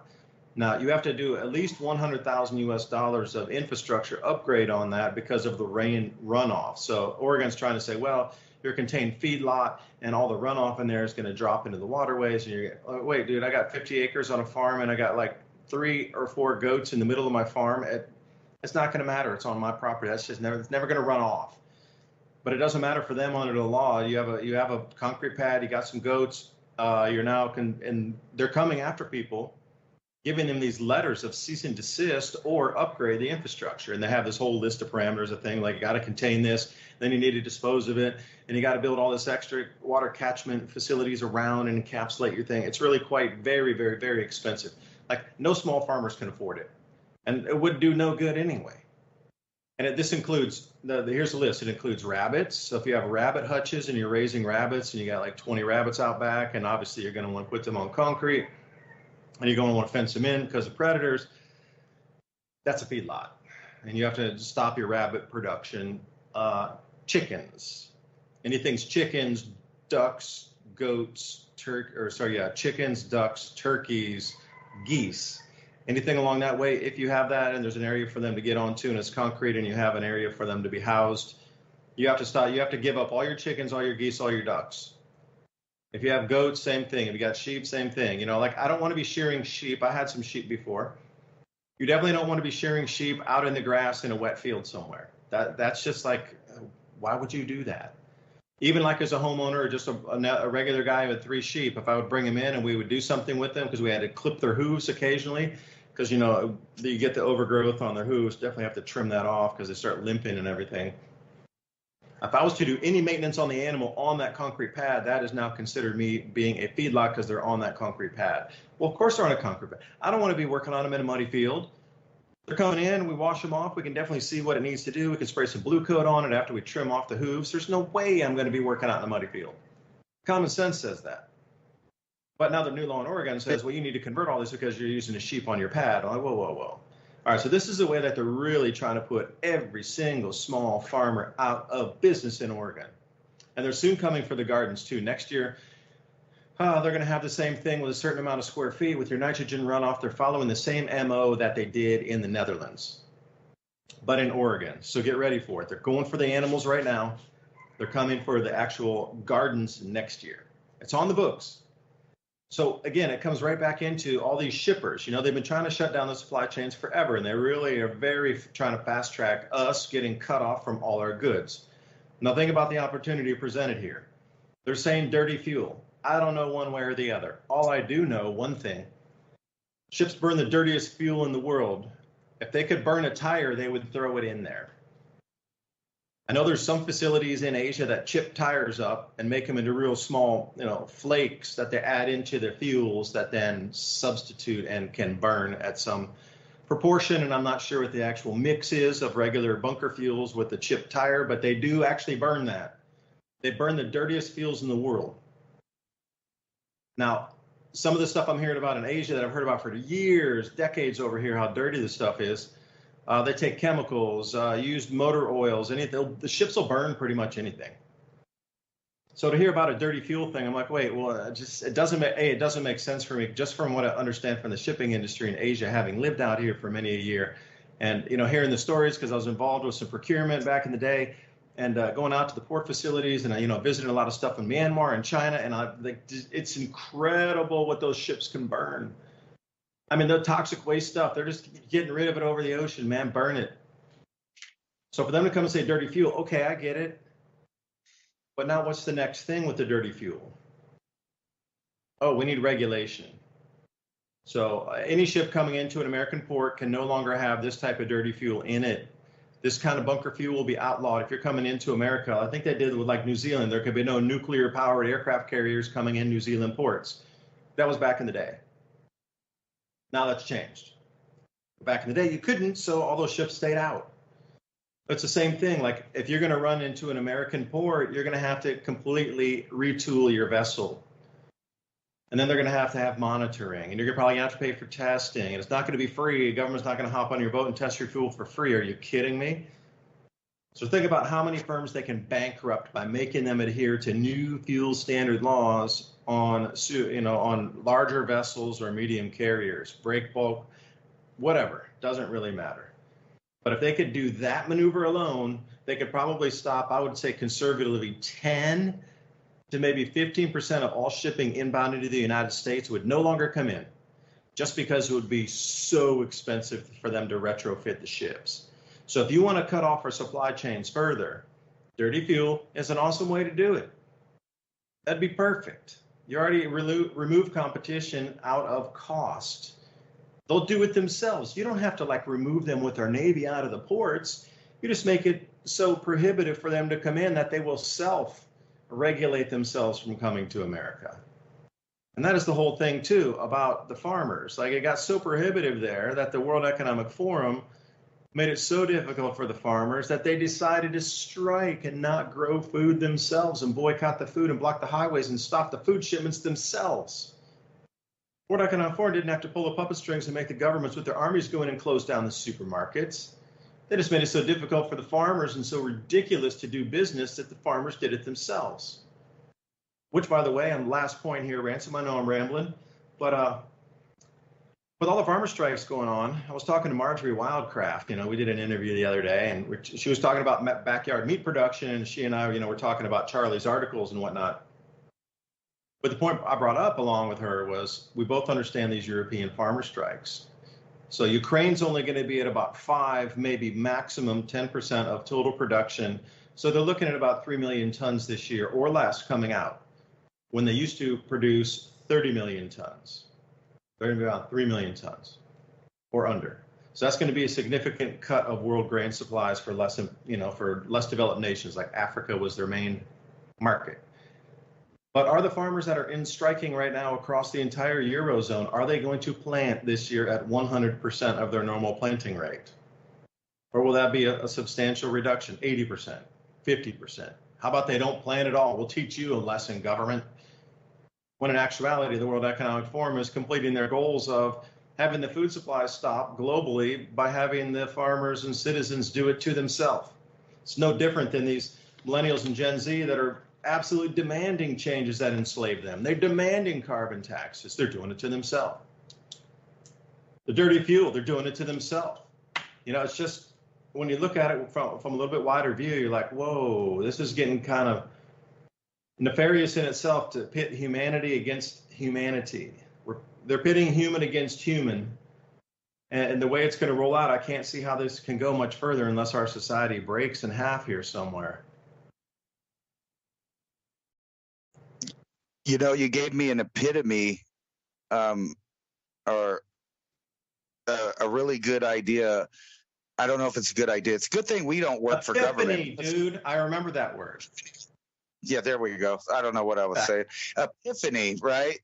Speaker 1: Now, you have to do at least $100,000 of infrastructure upgrade on that because of the rain runoff. So Oregon's trying to say, well, your contained feedlot and all the runoff in there is going to drop into the waterways. And you're, oh, wait, dude, I got 50 acres on a farm and I got like 3 or 4 goats in the middle of my farm. It's not going to matter. It's on my property. It's never going to run off. But it doesn't matter for them under the law. You have a concrete pad. You got some goats. You're now and they're coming after people, giving them these letters of cease and desist or upgrade the infrastructure. And they have this whole list of parameters of things like you got to contain this, then you need to dispose of it, and you got to build all this extra water catchment facilities around and encapsulate your thing. It's really quite very, very, very expensive. Like no small farmers can afford it. And it would do no good anyway. And this includes, here's the list. It includes rabbits. So if you have rabbit hutches and you're raising rabbits and you got like 20 rabbits out back, and obviously you're going to want to put them on concrete, and you're going to want to fence them in because of predators, that's a feedlot. And you have to stop your rabbit production. Chickens, anything's chickens, ducks, goats, chickens, ducks, turkeys, geese, anything along that way. If you have that and there's an area for them to get onto and it's concrete and you have an area for them to be housed, you have to stop. You have to give up all your chickens, all your geese, all your ducks. If you have goats, same thing. If you got sheep, same thing. You know, like I don't want to be shearing sheep. I had some sheep before. You definitely don't want to be shearing sheep out in the grass in a wet field somewhere. That's just like, why would you do that? Even like as a homeowner or just a regular guy with 3 sheep, if I would bring them in and we would do something with them because we had to clip their hooves occasionally because, you know, you get the overgrowth on their hooves, definitely have to trim that off because they start limping and everything. If I was to do any maintenance on the animal on that concrete pad, that is now considered me being a feedlot because they're on that concrete pad. Well, of course they're on a concrete pad. I don't want to be working on them in a muddy field. They're coming in, we wash them off. We can definitely see what it needs to do. We can spray some blue coat on it after we trim off the hooves. There's no way I'm going to be working out in a muddy field. Common sense says that. But now the new law in Oregon says, well, you need to convert all this because you're using a sheep on your pad. I'm like, whoa, whoa, whoa. All right, so this is the way that they're really trying to put every single small farmer out of business in Oregon. And they're soon coming for the gardens too. Next year, they're going to have the same thing with a certain amount of square feet with your nitrogen runoff. They're following the same MO that they did in the Netherlands, but in Oregon. So get ready for it. They're going for the animals right now. They're coming for the actual gardens next year. It's on the books. So again, it comes right back into all these shippers. You know, they've been trying to shut down the supply chains forever, and they really are very trying to fast track us getting cut off from all our goods. Now think about the opportunity presented here. They're saying dirty fuel. I don't know one way or the other. All I do know, one thing, ships burn the dirtiest fuel in the world. If they could burn a tire, they would throw it in there. I know there's some facilities in Asia that chip tires up and make them into real small, flakes that they add into their fuels that then substitute and can burn at some proportion. And I'm not sure what the actual mix is of regular bunker fuels with the chip tire, but they do actually burn that. They burn the dirtiest fuels in the world. Now, some of the stuff I'm hearing about in Asia that I've heard about for years, decades over here, how dirty this stuff is. They take chemicals, used motor oils, anything. The ships will burn pretty much anything. So to hear about a dirty fuel thing, I'm like, wait, well, it doesn't make sense for me, just from what I understand from the shipping industry in Asia, having lived out here for many a year, and hearing the stories, because I was involved with some procurement back in the day, and going out to the port facilities, and visiting a lot of stuff in Myanmar and China, and it's incredible what those ships can burn. I mean, the toxic waste stuff, they're just getting rid of it over the ocean, man, burn it. So for them to come and say dirty fuel, okay, I get it. But now what's the next thing with the dirty fuel? Oh, we need regulation. So any ship coming into an American port can no longer have this type of dirty fuel in it. This kind of bunker fuel will be outlawed. If you're coming into America, I think they did with like New Zealand, there could be no nuclear powered aircraft carriers coming in New Zealand ports. That was back in the day. Now that's changed. Back in the day, you couldn't, so all those ships stayed out. It's the same thing. Like if you're going to run into an American port, you're going to have to completely retool your vessel. And then they're going to have monitoring, and you're probably going to have to pay for testing, and it's not going to be free. The government's not going to hop on your boat and test your fuel for free. Are you kidding me? So think about how many firms they can bankrupt by making them adhere to new fuel standard laws on larger vessels or medium carriers, break bulk, whatever, doesn't really matter. But if they could do that maneuver alone, they could probably stop, I would say conservatively, 10 to maybe 15% of all shipping inbound into the United States would no longer come in, just because it would be so expensive for them to retrofit the ships. So if you want to cut off our supply chains further, dirty fuel is an awesome way to do it. That'd be perfect. You already remove competition out of cost. They'll do it themselves. You don't have to remove them with our Navy out of the ports. You just make it so prohibitive for them to come in that they will self-regulate themselves from coming to America. And that is the whole thing, too, about the farmers. It got so prohibitive there that the World Economic Forum made it so difficult for the farmers that they decided to strike and not grow food themselves and boycott the food and block the highways and stop the food shipments themselves. World Economic Forum didn't have to pull the puppet strings and make the governments with their armies go in and close down the supermarkets. They just made it so difficult for the farmers and so ridiculous to do business that the farmers did it themselves. Which, by the way, on the last point here, Ransom, I know I'm rambling, but with all the farmer strikes going on, I was talking to Marjorie Wildcraft. We did an interview the other day, and she was talking about backyard meat production, and she and I, were talking about Charlie's articles and whatnot. But the point I brought up along with her was we both understand these European farmer strikes. So Ukraine's only going to be at about 5, maybe maximum 10% of total production. So they're looking at about 3 million tons this year or less coming out, when they used to produce 30 million tons. They're going to be about 3 million tons or under. So that's going to be a significant cut of world grain supplies for less developed nations, like Africa was their main market. But are the farmers that are in striking right now across the entire Eurozone, are they going to plant this year at 100% of their normal planting rate? Or will that be a substantial reduction, 80%, 50%? How about they don't plant at all? We'll teach you a lesson, government. When in actuality, the World Economic Forum is completing their goals of having the food supply stop globally by having the farmers and citizens do it to themselves. It's no different than these millennials and Gen Z that are absolutely demanding changes that enslave them. They're demanding carbon taxes. They're doing it to themselves. The dirty fuel, they're doing it to themselves. It's just, when you look at it from a little bit wider view, you're like, whoa, this is getting kind of nefarious in itself to pit humanity against humanity. They're pitting human against human. And the way it's going to roll out, I can't see how this can go much further unless our society breaks in half here somewhere.
Speaker 2: You gave me an epitome or a really good idea. I don't know if it's a good idea. It's a good thing we don't work for government.
Speaker 1: Dude, I remember that word.
Speaker 2: Yeah, there we go. I don't know what I was saying. Epiphany, right?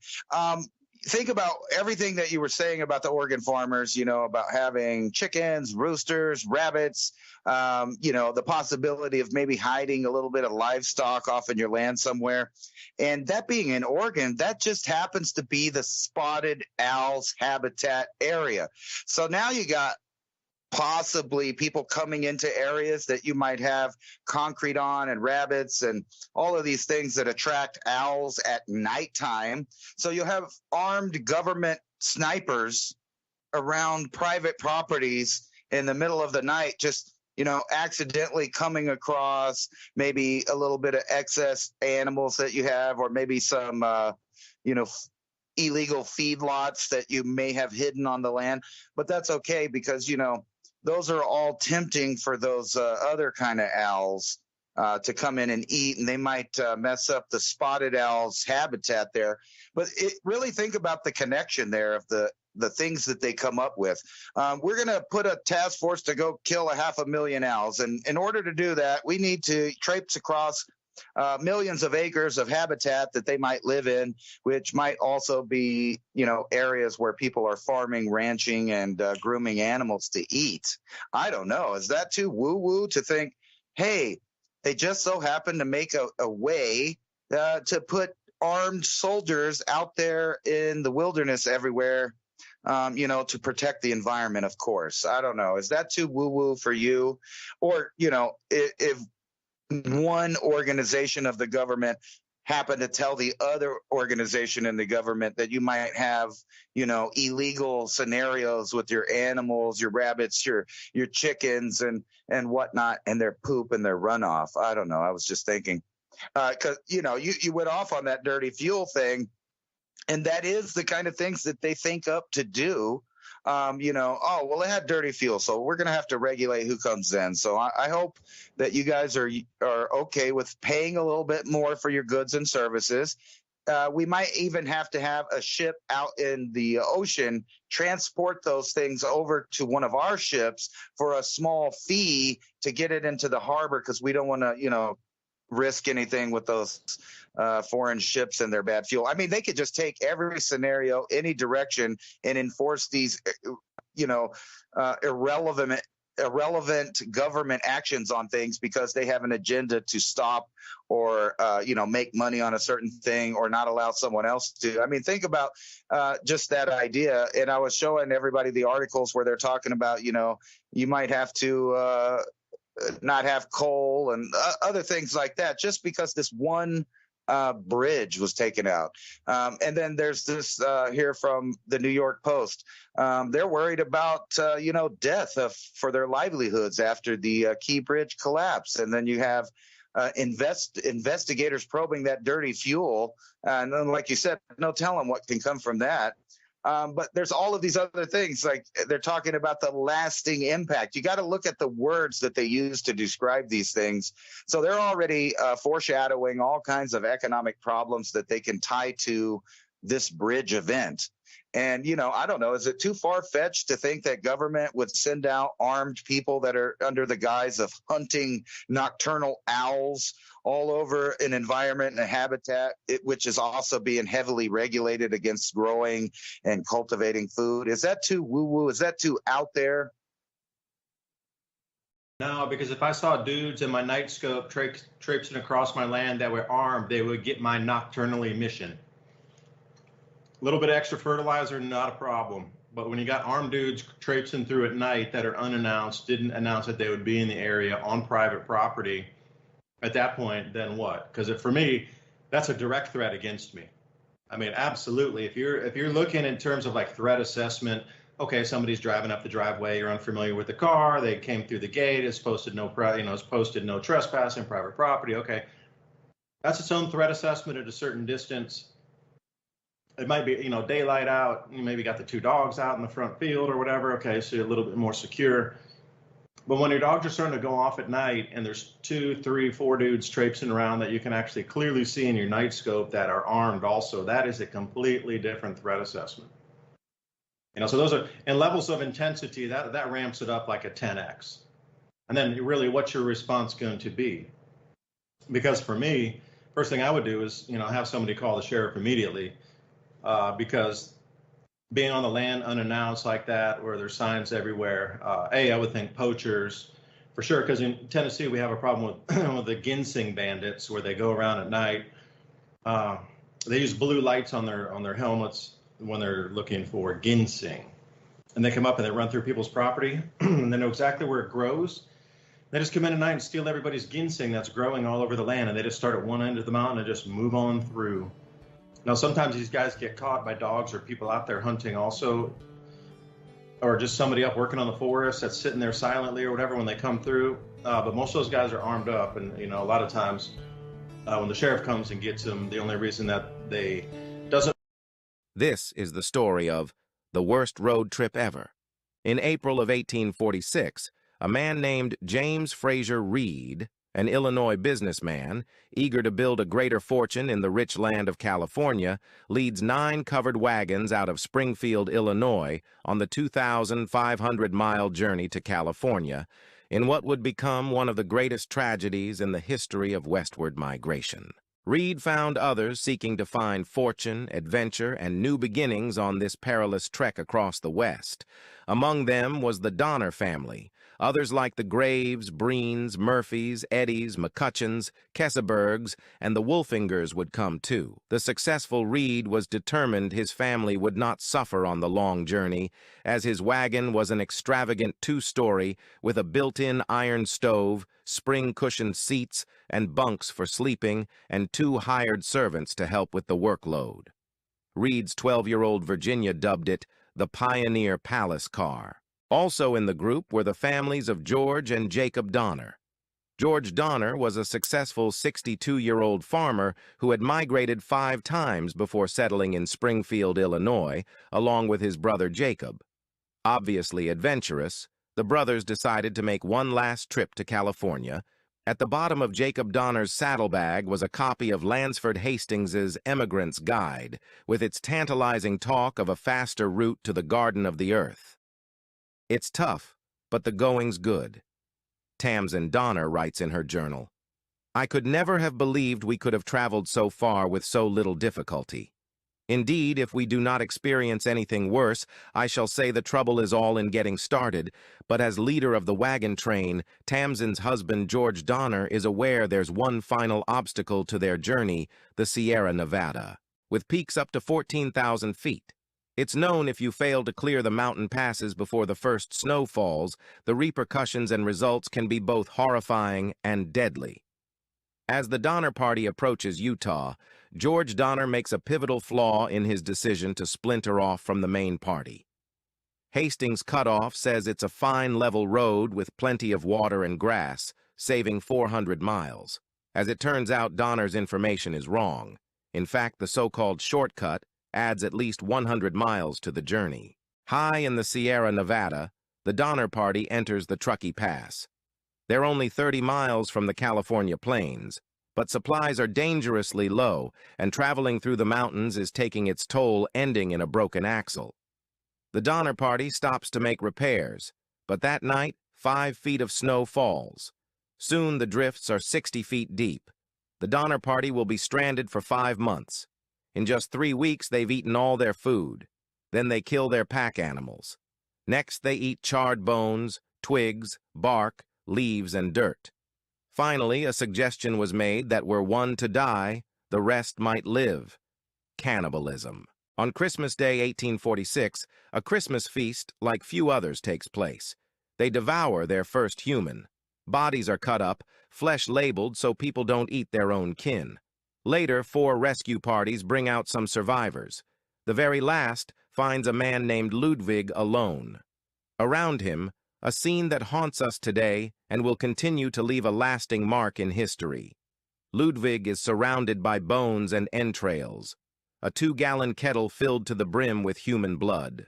Speaker 2: think about everything that you were saying about the Oregon farmers, about having chickens, roosters, rabbits, the possibility of maybe hiding a little bit of livestock off in your land somewhere. And that being in Oregon, that just happens to be the spotted owl's habitat area. So now you got possibly people coming into areas that you might have concrete on and rabbits and all of these things that attract owls at nighttime. So you'll have armed government snipers around private properties in the middle of the night, just accidentally coming across maybe a little bit of excess animals that you have, or maybe some illegal feedlots that you may have hidden on the land. But that's okay, because those are all tempting for those other kind of owls to come in and eat, and they might mess up the spotted owl's habitat there. But really think about the connection there of the things that they come up with. We're going to put a task force to go kill 500,000 owls, and in order to do that, we need to traipse across millions of acres of habitat that they might live in, which might also be, areas where people are farming, ranching, and grooming animals to eat. I don't know. Is that too woo-woo to think, hey, they just so happen to make a way to put armed soldiers out there in the wilderness everywhere, to protect the environment, of course. I don't know. Is that too woo-woo for you? Or, if one organization of the government happen to tell the other organization in the government that you might have, illegal scenarios with your animals, your rabbits, your chickens and whatnot, and their poop and their runoff. I don't know. I was just thinking, because, you went off on that dirty fuel thing, and that is the kind of things that they think up to do. It had dirty fuel, so we're going to have to regulate who comes in. So I hope that you guys are okay with paying a little bit more for your goods and services. We might even have to have a ship out in the ocean transport those things over to one of our ships for a small fee to get it into the harbor, because we don't want to, risk anything with those foreign ships and their bad fuel. I mean, they could just take every scenario, any direction, and enforce these, irrelevant government actions on things because they have an agenda to stop or, make money on a certain thing or not allow someone else to. I mean, think about just that idea. And I was showing everybody the articles where they're talking about, you might have to not have coal and other things like that, just because this one bridge was taken out. And then there's this here from the New York Post. They're worried about, death for their livelihoods after the Key Bridge collapse. And then you have investigators probing that dirty fuel. And then, like you said, no telling what can come from that. But there's all of these other things, like they're talking about the lasting impact. You got to look at the words that they use to describe these things. So they're already foreshadowing all kinds of economic problems that they can tie to this bridge event. And, I don't know, is it too far-fetched to think that government would send out armed people that are under the guise of hunting nocturnal owls all over an environment and a habitat, which is also being heavily regulated against growing and cultivating food? Is that too woo-woo? Is that too out there?
Speaker 1: No, because if I saw dudes in my night scope traipsing across my land that were armed, they would get my nocturnal emission. A little bit of extra fertilizer, not a problem. But when you got armed dudes traipsing through at night that are unannounced, didn't announce that they would be in the area on private property, at that point, then what? Because for me, that's a direct threat against me. I mean, absolutely. If you're looking in terms of like threat assessment, okay, somebody's driving up the driveway, you're unfamiliar with the car, they came through the gate, it's posted no trespassing, private property. Okay, that's its own threat assessment at a certain distance. It might be, daylight out, you maybe got the two dogs out in the front field or whatever. Okay, so you're a little bit more secure. But when your dogs are starting to go off at night and there's 2, 3, 4 dudes traipsing around that you can actually clearly see in your night scope that are armed also, that is a completely different threat assessment. So those are, and levels of intensity, that ramps it up like a 10x. And then really, what's your response going to be? Because for me, first thing I would do is, have somebody call the sheriff immediately. Because being on the land unannounced like that, where there's signs everywhere, I would think poachers for sure, because in Tennessee we have a problem with with the ginseng bandits, where they go around at night. Uh, they use blue lights on their helmets when they're looking for ginseng, and they come up and they run through people's property, and they know exactly where it grows. They just come in at night and steal everybody's ginseng that's growing all over the land, and they just start at one end of the mountain and just move on through. Now, sometimes these guys get caught by dogs or people out there hunting also, or just somebody up working on the forest that's sitting there silently or whatever when they come through. But most of those guys are armed up, and a lot of times when the sheriff comes and gets them, the only reason that they doesn't.
Speaker 3: This is the story of the worst road trip ever. In April of 1846, a man named James Fraser Reed, an Illinois businessman, eager to build a greater fortune in the rich land of California, leads 9 covered wagons out of Springfield, Illinois, on the 2,500-mile journey to California, in what would become one of the greatest tragedies in the history of westward migration. Reed found others seeking to find fortune, adventure, and new beginnings on this perilous trek across the West. Among them was the Donner family. Others like the Graves, Breens, Murphys, Eddies, McCutcheons, Kesebergs, and the Wolfingers would come too. The successful Reed was determined his family would not suffer on the long journey, as his wagon was an extravagant 2-story with a built-in iron stove, spring-cushioned seats, and bunks for sleeping, and 2 hired servants to help with the workload. Reed's 12-year-old Virginia dubbed it the Pioneer Palace Car. Also in the group were the families of George and Jacob Donner. George Donner was a successful 62-year-old farmer who had migrated 5 times before settling in Springfield, Illinois, along with his brother Jacob. Obviously adventurous, the brothers decided to make one last trip to California. At the bottom of Jacob Donner's saddlebag was a copy of Lansford Hastings's Emigrant's Guide, with its tantalizing talk of a faster route to the Garden of the Earth. "It's tough, but the going's good," Tamsin Donner writes in her journal. "I could never have believed we could have traveled so far with so little difficulty. Indeed, if we do not experience anything worse, I shall say the trouble is all in getting started, but as leader of the wagon train, Tamsin's husband George Donner is aware there's one final obstacle to their journey, the Sierra Nevada, with peaks up to 14,000 feet. It's known if you fail to clear the mountain passes before the first snow falls, the repercussions and results can be both horrifying and deadly. As the Donner party approaches Utah, George Donner makes a pivotal flaw in his decision to splinter off from the main party. Hastings Cutoff says it's a fine level road with plenty of water and grass, saving 400 miles. As it turns out, Donner's information is wrong. In fact, the so-called shortcut adds at least 100 miles to the journey. High in the Sierra Nevada, the Donner party enters the Truckee Pass. They're only 30 miles from the California plains, but supplies are dangerously low, and traveling through the mountains is taking its toll, ending in a broken axle. The Donner party stops to make repairs, but that night, 5 feet of snow falls. Soon the drifts are 60 feet deep. The Donner party will be stranded for 5 months. In just 3 weeks, they've eaten all their food. Then they kill their pack animals. Next, they eat charred bones, twigs, bark, leaves, and dirt. Finally, a suggestion was made that were one to die, the rest might live. Cannibalism. On Christmas Day, 1846, a Christmas feast like few others takes place. They devour their first human. Bodies are cut up, flesh labeled so people don't eat their own kin. Later, 4 rescue parties bring out some survivors. The very last finds a man named Ludwig alone. Around him, a scene that haunts us today and will continue to leave a lasting mark in history. Ludwig is surrounded by bones and entrails, a 2-gallon kettle filled to the brim with human blood.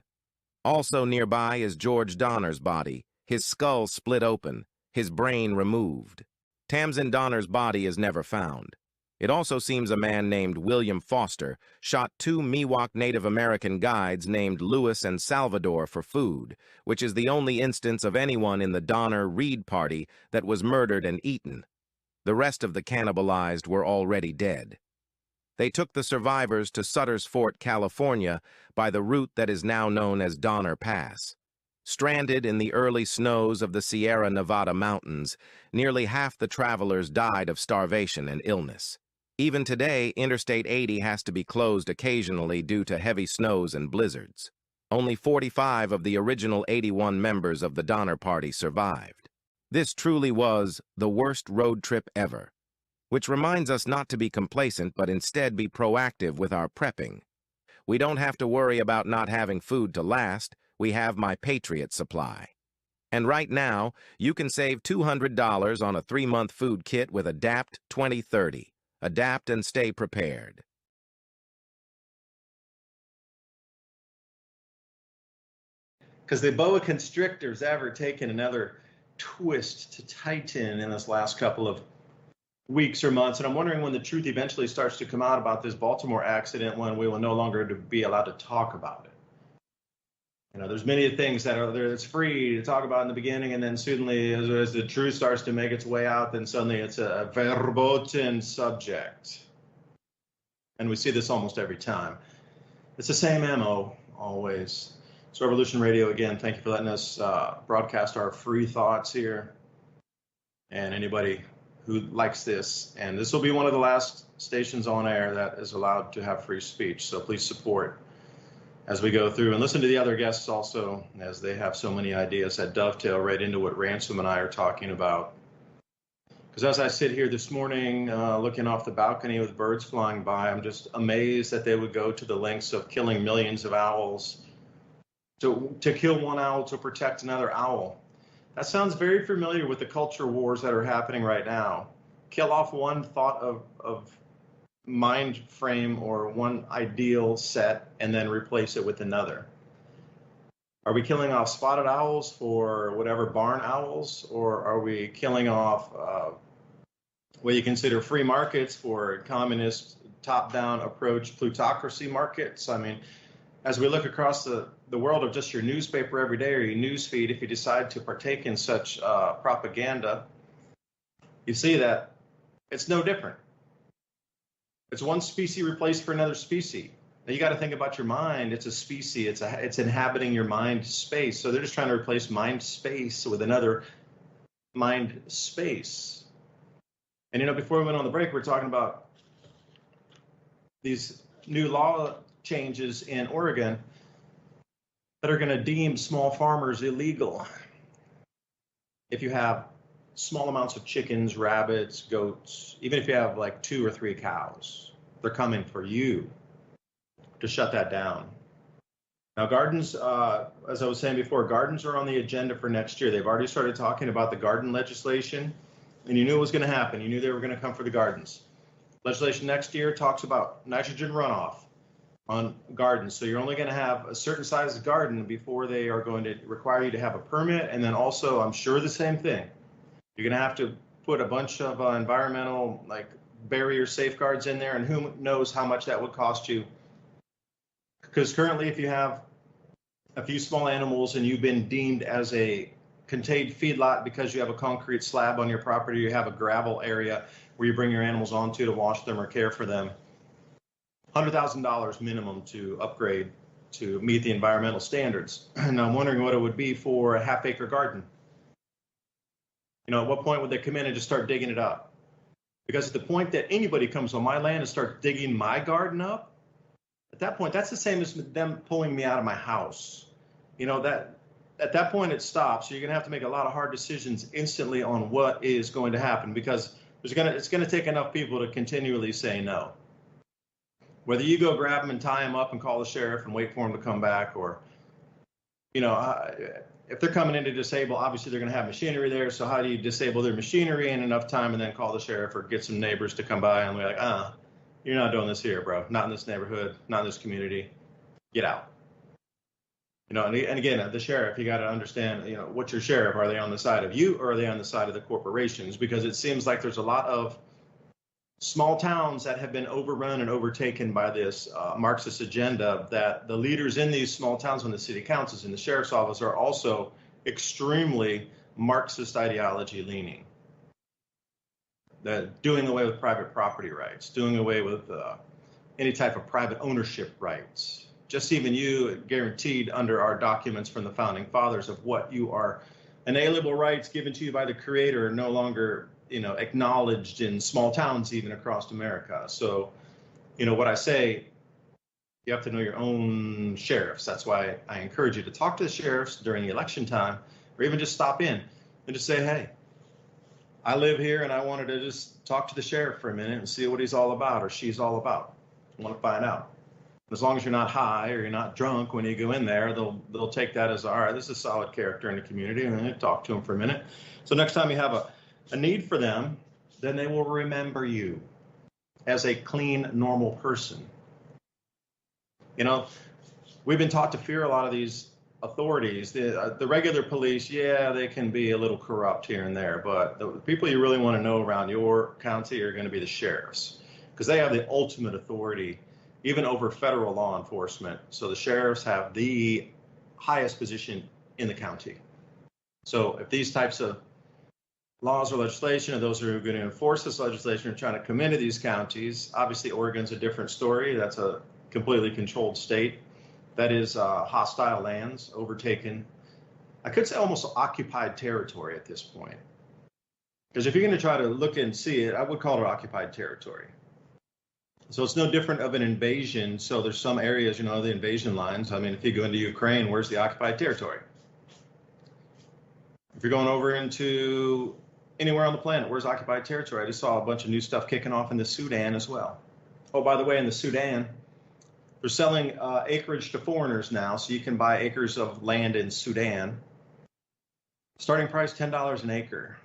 Speaker 3: Also nearby is George Donner's body, his skull split open, his brain removed. Tamsin Donner's body is never found. It also seems a man named William Foster shot 2 Miwok Native American guides named Lewis and Salvador for food, which is the only instance of anyone in the Donner-Reed party that was murdered and eaten. The rest of the cannibalized were already dead. They took the survivors to Sutter's Fort, California, by the route that is now known as Donner Pass. Stranded in the early snows of the Sierra Nevada mountains, nearly half the travelers died of starvation and illness. Even today, Interstate 80 has to be closed occasionally due to heavy snows and blizzards. Only 45 of the original 81 members of the Donner Party survived. This truly was the worst road trip ever, which reminds us not to be complacent but instead be proactive with our prepping. We don't have to worry about not having food to last. We have My Patriot Supply. And right now, you can save $200 on a 3-month food kit with Adapt 2030. Adapt and stay prepared.
Speaker 1: Because the boa constrictor's ever taken another twist to tighten in this last couple of weeks or months, and I'm wondering when the truth eventually starts to come out about this Baltimore accident, when we will no longer be allowed to talk about it. You know, there's many things that are there that's free to talk about in the beginning, and then suddenly, as the truth starts to make its way out, then suddenly it's a verboten subject. And we see this almost every time. It's the same MO always. So Revolution Radio, again, thank you for letting us broadcast our free thoughts here. And anybody who likes this, and this will be one of the last stations on air that is allowed to have free speech. So please support as we go through, and listen to the other guests also, as they have so many ideas that dovetail right into what Ransom and I are talking about. Because as I sit here this morning, looking off the balcony with birds flying by, I'm just amazed that they would go to the lengths of killing millions of owls to kill one owl to protect another owl. That sounds very familiar with the culture wars that are happening right now. Kill off one thought of mind frame or one ideal set and then replace it with another. Are we killing off spotted owls for whatever barn owls, or are we killing off what you consider free markets for communist top-down approach plutocracy markets? I mean, as we look across the world of just your newspaper every day or your news feed, if you decide to partake in such propaganda, you see that it's no different. It's one species replaced for another species. Now you got to think about your mind. It's a species. It's inhabiting your mind space. So they're just trying to replace mind space with another mind space. And you know, before we went on the break, we're talking about these new law changes in Oregon that are going to deem small farmers illegal. If you have small amounts of chickens, rabbits, goats, even if you have like 2 or 3 cows, they're coming for you to shut that down. Now, gardens, as I was saying before, gardens are on the agenda for next year. They've already started talking about the garden legislation, and you knew it was going to happen. You knew they were going to come for the gardens. Legislation next year talks about nitrogen runoff on gardens. So you're only going to have a certain size garden before they are going to require you to have a permit. And then also, I'm sure the same thing. You're going to have to put a bunch of environmental like barrier safeguards in there, and who knows how much that would cost you. Because currently, if you have a few small animals and you've been deemed as a contained feedlot because you have a concrete slab on your property, you have a gravel area where you bring your animals onto to wash them or care for them, $100,000 minimum to upgrade to meet the environmental standards. And I'm wondering what it would be for a half-acre garden. You know, at what point would they come in and just start digging it up? Because at the point that anybody comes on my land and starts digging my garden up, at that point, that's the same as them pulling me out of my house. You know, that at that point it stops. So you're going to have to make a lot of hard decisions instantly on what is going to happen, because it's going to take enough people to continually say no. Whether you go grab them and tie them up and call the sheriff and wait for them to come back, or, you know, if they're coming in to disable, obviously they're going to have machinery there. So how do you disable their machinery in enough time and then call the sheriff or get some neighbors to come by and be like, you're not doing this here, bro. Not in this neighborhood, not in this community. Get out. You know, and again, the sheriff, you got to understand, you know, what's your sheriff? Are they on the side of you, or are they on the side of the corporations? Because it seems like there's a lot of small towns that have been overrun and overtaken by this Marxist agenda, that the leaders in these small towns, when the city councils and the sheriff's office, are also extremely Marxist ideology leaning. That doing away with private property rights, doing away with any type of private ownership rights. Just even you guaranteed under our documents from the founding fathers of what you are, inalienable rights given to you by the Creator, no longer, acknowledged in small towns even across America. So, what I say, you have to know your own sheriffs. That's why I encourage you to talk to the sheriffs during the election time, or even just stop in and just say, hey, I live here and I wanted to just talk to the sheriff for a minute and see what he's all about or she's all about. I want to find out. As long as you're not high or you're not drunk when you go in there, they'll take that as, all right, this is a solid character in the community, and then talk to them for a minute. So next time you have a need for them, then they will remember you as a clean, normal person. We've been taught to fear a lot of these authorities. The regular police, yeah, they can be a little corrupt here and there, but the people you really want to know around your county are going to be the sheriffs, because they have the ultimate authority even over federal law enforcement. So the sheriffs have the highest position in the county. So if these types of laws or legislation, or those who are going to enforce this legislation, are trying to come into these counties, obviously Oregon's a different story. That's a completely controlled state. That is hostile lands, overtaken. I could say almost occupied territory at this point. Because if you're going to try to look and see it, I would call it occupied territory. So it's no different of an invasion. So there's some areas, the invasion lines. I mean, if you go into Ukraine, where's the occupied territory? If you're going over into anywhere on the planet, where's occupied territory? I just saw a bunch of new stuff kicking off in the Sudan as well. Oh, by the way, in the Sudan, they're selling acreage to foreigners now, so you can buy acres of land in Sudan. Starting price, $10 an acre.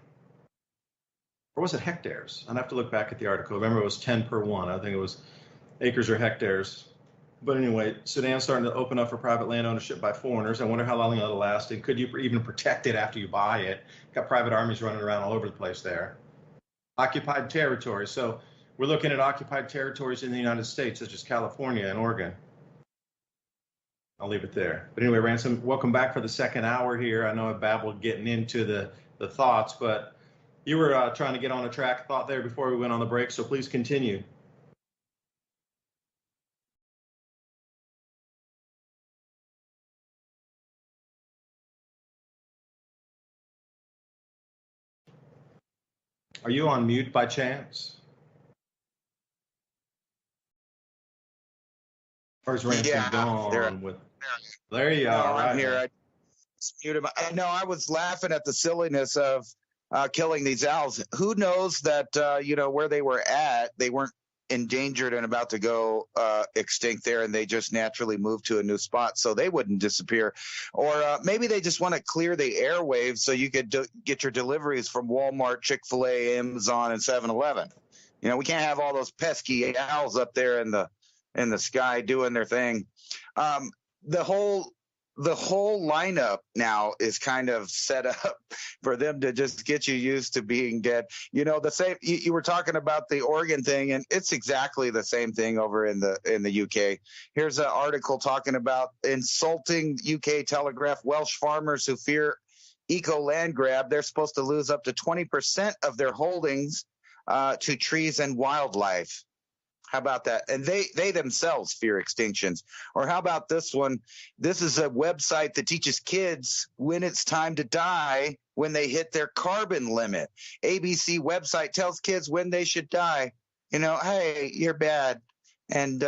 Speaker 1: Or was it hectares? I'd have to look back at the article. Remember, it was 10 per one. I think it was acres or hectares. But anyway, Sudan's starting to open up for private land ownership by foreigners. I wonder how long that'll last, and could you even protect it after you buy it? Got private armies running around all over the place there. Occupied territory. So we're looking at occupied territories in the United States, such as California and Oregon. I'll leave it there. But anyway, Ransom, welcome back for the second hour here. I know I babbled getting into the thoughts, but you were trying to get on a track of thought there before we went on the break, so please continue. Are you on mute by chance? Or is Ransom gone with? There you are.
Speaker 2: I'm here. No, I was laughing at the silliness of killing these owls. Who knows that, where they were at, they weren't endangered and about to go extinct there, and they just naturally moved to a new spot so they wouldn't disappear. Or maybe they just want to clear the airwaves so you could get your deliveries from Walmart, Chick-fil-A, Amazon, and 7-Eleven. We can't have all those pesky owls up there in the sky doing their thing. The whole lineup now is kind of set up for them to just get you used to being dead. The same, you were talking about the Oregon thing, and it's exactly the same thing over in the UK. Here's an article talking about insulting UK Telegraph. Welsh farmers who fear eco land grab, they're supposed to lose up to 20% of their holdings to trees and wildlife. How about that? And they themselves fear extinctions. Or how about this one? This is a website that teaches kids when it's time to die when they hit their carbon limit. ABC website tells kids when they should die. Hey, you're bad, and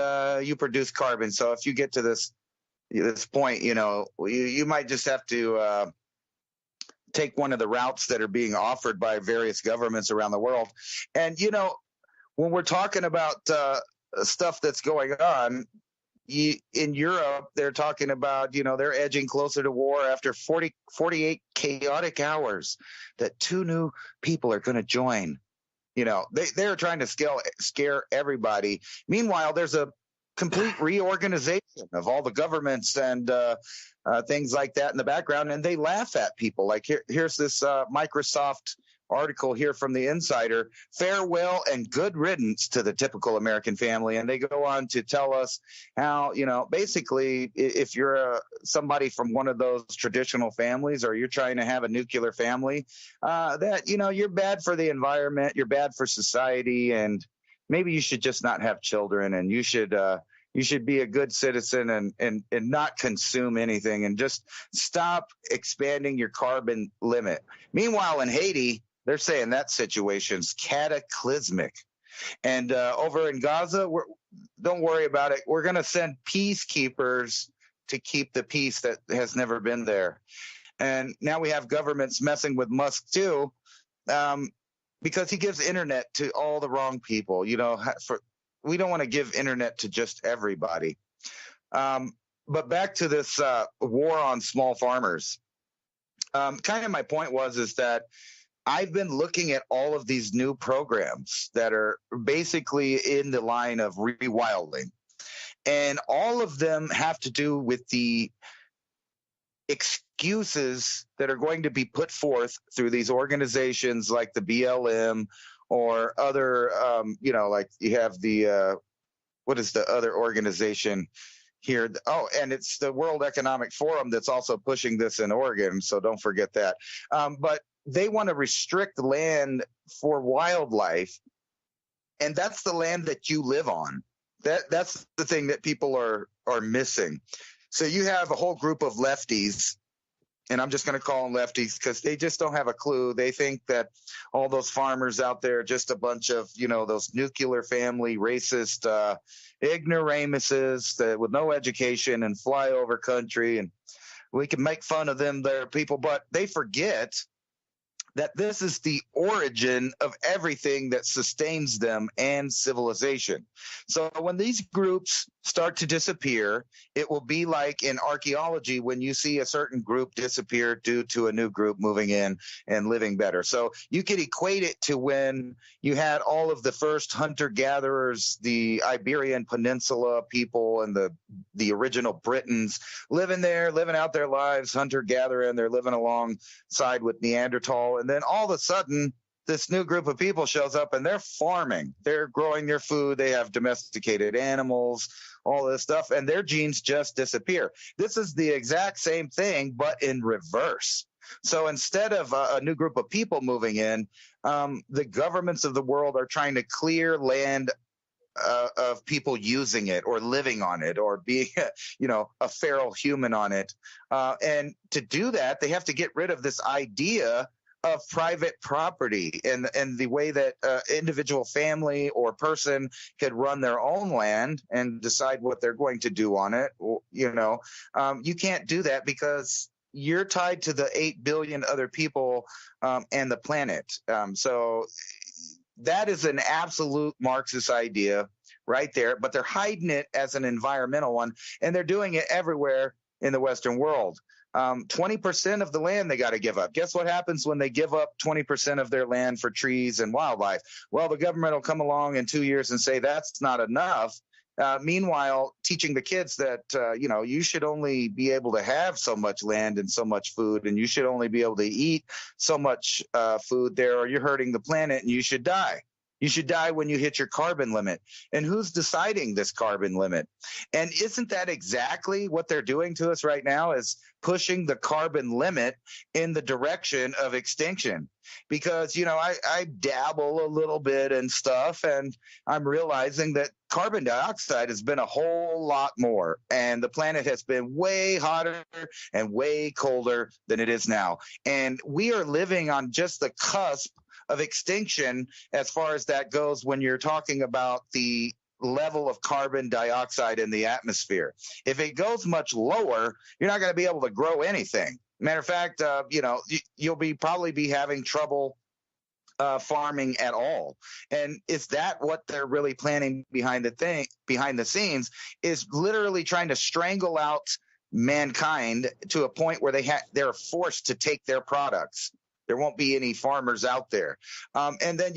Speaker 2: you produce carbon. So if you get to this point, you might just have to take one of the routes that are being offered by various governments around the world. And when we're talking about stuff that's going on in Europe, they're talking about, they're edging closer to war after 48 chaotic hours that 2 new people are going to join. They're trying to scare everybody. Meanwhile, there's a complete reorganization of all the governments and things like that in the background, and they laugh at people. Like here's this Microsoft article here from the Insider: farewell and good riddance to the typical American family. And they go on to tell us how, basically, if you're somebody from one of those traditional families, or you're trying to have a nuclear family, that, you're bad for the environment, you're bad for society, and maybe you should just not have children, and you should be a good citizen and not consume anything, and just stop expanding your carbon limit. Meanwhile, in Haiti, they're saying that situation's cataclysmic. And over in Gaza, don't worry about it. We're going to send peacekeepers to keep the peace that has never been there. And now we have governments messing with Musk too, because he gives internet to all the wrong people. We don't want to give internet to just everybody. But back to this war on small farmers. Kind of my point is that I've been looking at all of these new programs that are basically in the line of rewilding. And all of them have to do with the excuses that are going to be put forth through these organizations like the BLM or other, like you have the, what is the other organization here? Oh, and it's the World Economic Forum that's also pushing this in Oregon. So don't forget that. But they want to restrict land for wildlife. And that's the land that you live on. That's the thing that people are missing. So you have a whole group of lefties, and I'm just going to call them lefties because they just don't have a clue. They think that all those farmers out there are just a bunch of, those nuclear family racist ignoramuses that with no education and fly over country, and we can make fun of them, their people, but they forget that this is the origin of everything that sustains them and civilization. So when these groups start to disappear, it will be like in archaeology when you see a certain group disappear due to a new group moving in and living better. So you could equate it to when you had all of the first hunter-gatherers, the Iberian Peninsula people and the original Britons living there, living out their lives, hunter-gathering, they're living alongside with Neanderthal. And then all of a sudden, this new group of people shows up and they're farming. They're growing their food. They have domesticated animals, all this stuff, and their genes just disappear. This is the exact same thing, but in reverse. So instead of a new group of people moving in, the governments of the world are trying to clear land of people using it or living on it or being, a feral human on it. And to do that, they have to get rid of this idea of private property and the way that individual family or person could run their own land and decide what they're going to do on it. You can't do that because you're tied to the 8 billion other people and the planet. So that is an absolute Marxist idea right there, but they're hiding it as an environmental one, and they're doing it everywhere in the Western world. 20% of the land they got to give up. Guess what happens when they give up 20% of their land for trees and wildlife? Well, the government will come along in 2 years and say that's not enough. Meanwhile, teaching the kids that, you should only be able to have so much land and so much food, and you should only be able to eat so much food there, or you're hurting the planet and you should die. You should die when you hit your carbon limit. And who's deciding this carbon limit? And isn't that exactly what they're doing to us right now, is pushing the carbon limit in the direction of extinction? Because, I dabble a little bit and stuff, and I'm realizing that carbon dioxide has been a whole lot more, and the planet has been way hotter and way colder than it is now. And we are living on just the cusp of extinction as far as that goes when you're talking about the level of carbon dioxide in the atmosphere. If it goes much lower, you're not going to be able to grow anything. Matter of fact, you'll probably be having trouble farming at all. And is that what they're really planning behind the scenes, is literally trying to strangle out mankind to a point where they're forced to take their products. There won't be any farmers out there. And then,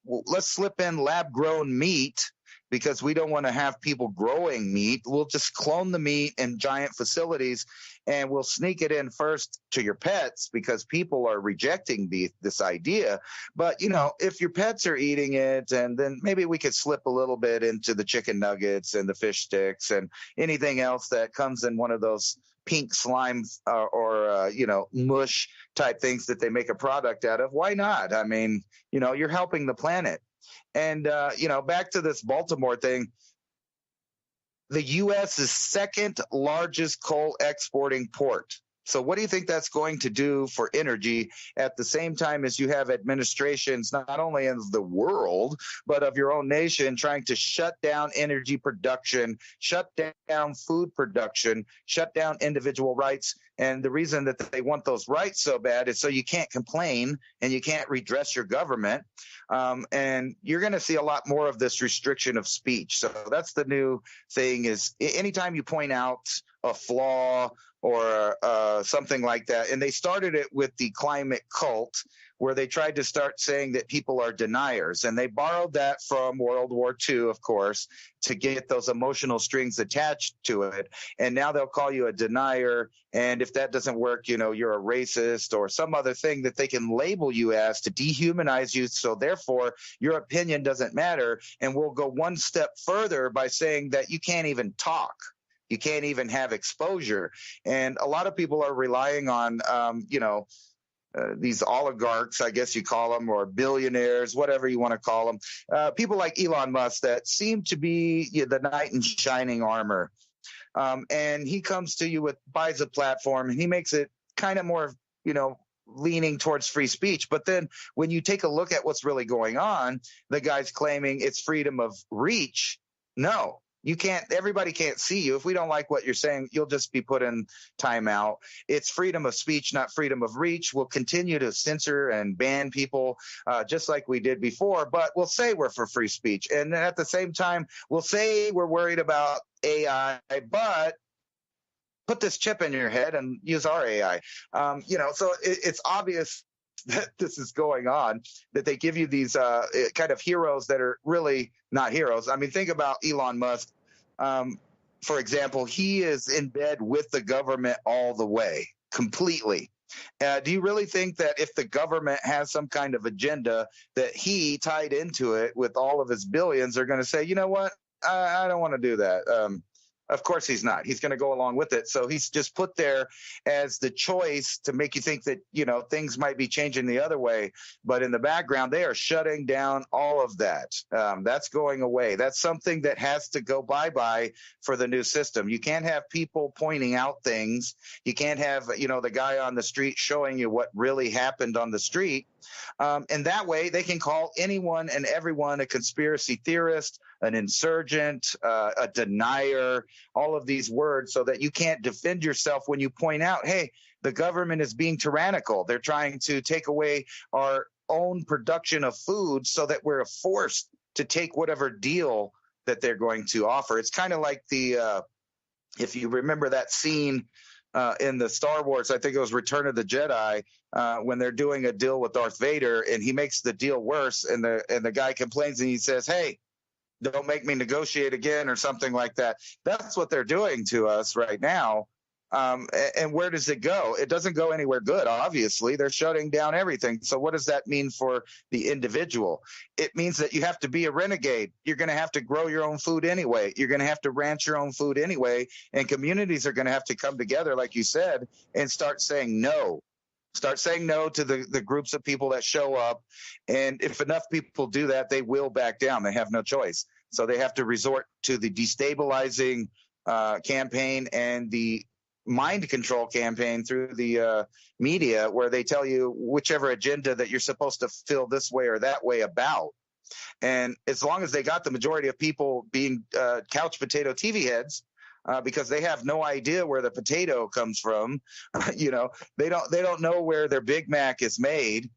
Speaker 2: let's slip in lab-grown meat, because we don't want to have people growing meat. We'll just clone the meat in giant facilities, and we'll sneak it in first to your pets because people are rejecting this idea. But, if your pets are eating it, and then maybe we could slip a little bit into the chicken nuggets and the fish sticks and anything else that comes in one of those pink slime or mush type things that they make a product out of. Why not? I mean, you're helping the planet. And, back to this Baltimore thing, the U.S. is second largest coal exporting port. So what do you think that's going to do for energy at the same time as you have administrations not only in the world, but of your own nation trying to shut down energy production, shut down food production, shut down individual rights? And the reason that they want those rights so bad is so you can't complain and you can't redress your government. And you're going to see a lot more of this restriction of speech. So that's the new thing, is anytime you point out a flaw or something like that. And they started it with the climate cult, where they tried to start saying that people are deniers. And they borrowed that from World War II, of course, to get those emotional strings attached to it. And now they'll call you a denier. And if that doesn't work, you're a racist or some other thing that they can label you as to dehumanize you. So therefore, your opinion doesn't matter. And we'll go one step further by saying that you can't even talk. You can't even have exposure. And a lot of people are relying on, these oligarchs, I guess you call them, or billionaires, whatever you want to call them. People like Elon Musk that seem to be the knight in shining armor. And he comes to you buys a platform, and he makes it kind of more, leaning towards free speech. But then when you take a look at what's really going on, the guy's claiming it's freedom of reach. No. You can't, everybody can't see you. If we don't like what you're saying, you'll just be put in timeout. It's freedom of speech, not freedom of reach. We'll continue to censor and ban people just like we did before, but we'll say we're for free speech. And at the same time, we'll say we're worried about AI, but put this chip in your head and use our AI. So it's obvious that this is going on, that they give you these kind of heroes that are really not heroes. I mean, think about Elon Musk. For example, he is in bed with the government all the way, completely. Do you really think that if the government has some kind of agenda that he tied into it with all of his billions, they're going to say, you know what, I don't want to do that? Of course he's not. He's going to go along with it. So he's just put there as the choice to make you think that, things might be changing the other way. But in the background, they are shutting down all of that. That's going away. That's something that has to go bye-bye for the new system. You can't have people pointing out things. You can't have, the guy on the street showing you what really happened on the street. And that way they can call anyone and everyone a conspiracy theorist, an insurgent, a denier, all of these words, so that you can't defend yourself when you point out, hey, the government is being tyrannical. They're trying to take away our own production of food so that we're forced to take whatever deal that they're going to offer. It's kind of like if you remember that scene in the Star Wars, I think it was Return of the Jedi, when they're doing a deal with Darth Vader, and he makes the deal worse, and the guy complains and he says, hey, don't make me negotiate again, or something like that. That's what they're doing to us right now. And where does it go? It doesn't go anywhere good, obviously. They're shutting down everything. So what does that mean for the individual? It means that you have to be a renegade. You're going to have to grow your own food anyway. You're going to have to ranch your own food anyway. And communities are going to have to come together, like you said, and start saying no. Start saying no to the groups of people that show up. And if enough people do that, they will back down. They have no choice. So they have to resort to the destabilizing campaign and the mind control campaign through the media, where they tell you whichever agenda that you're supposed to feel this way or that way about. And as long as they got the majority of people being couch potato TV heads, because they have no idea where the potato comes from, they don't know where their Big Mac is made.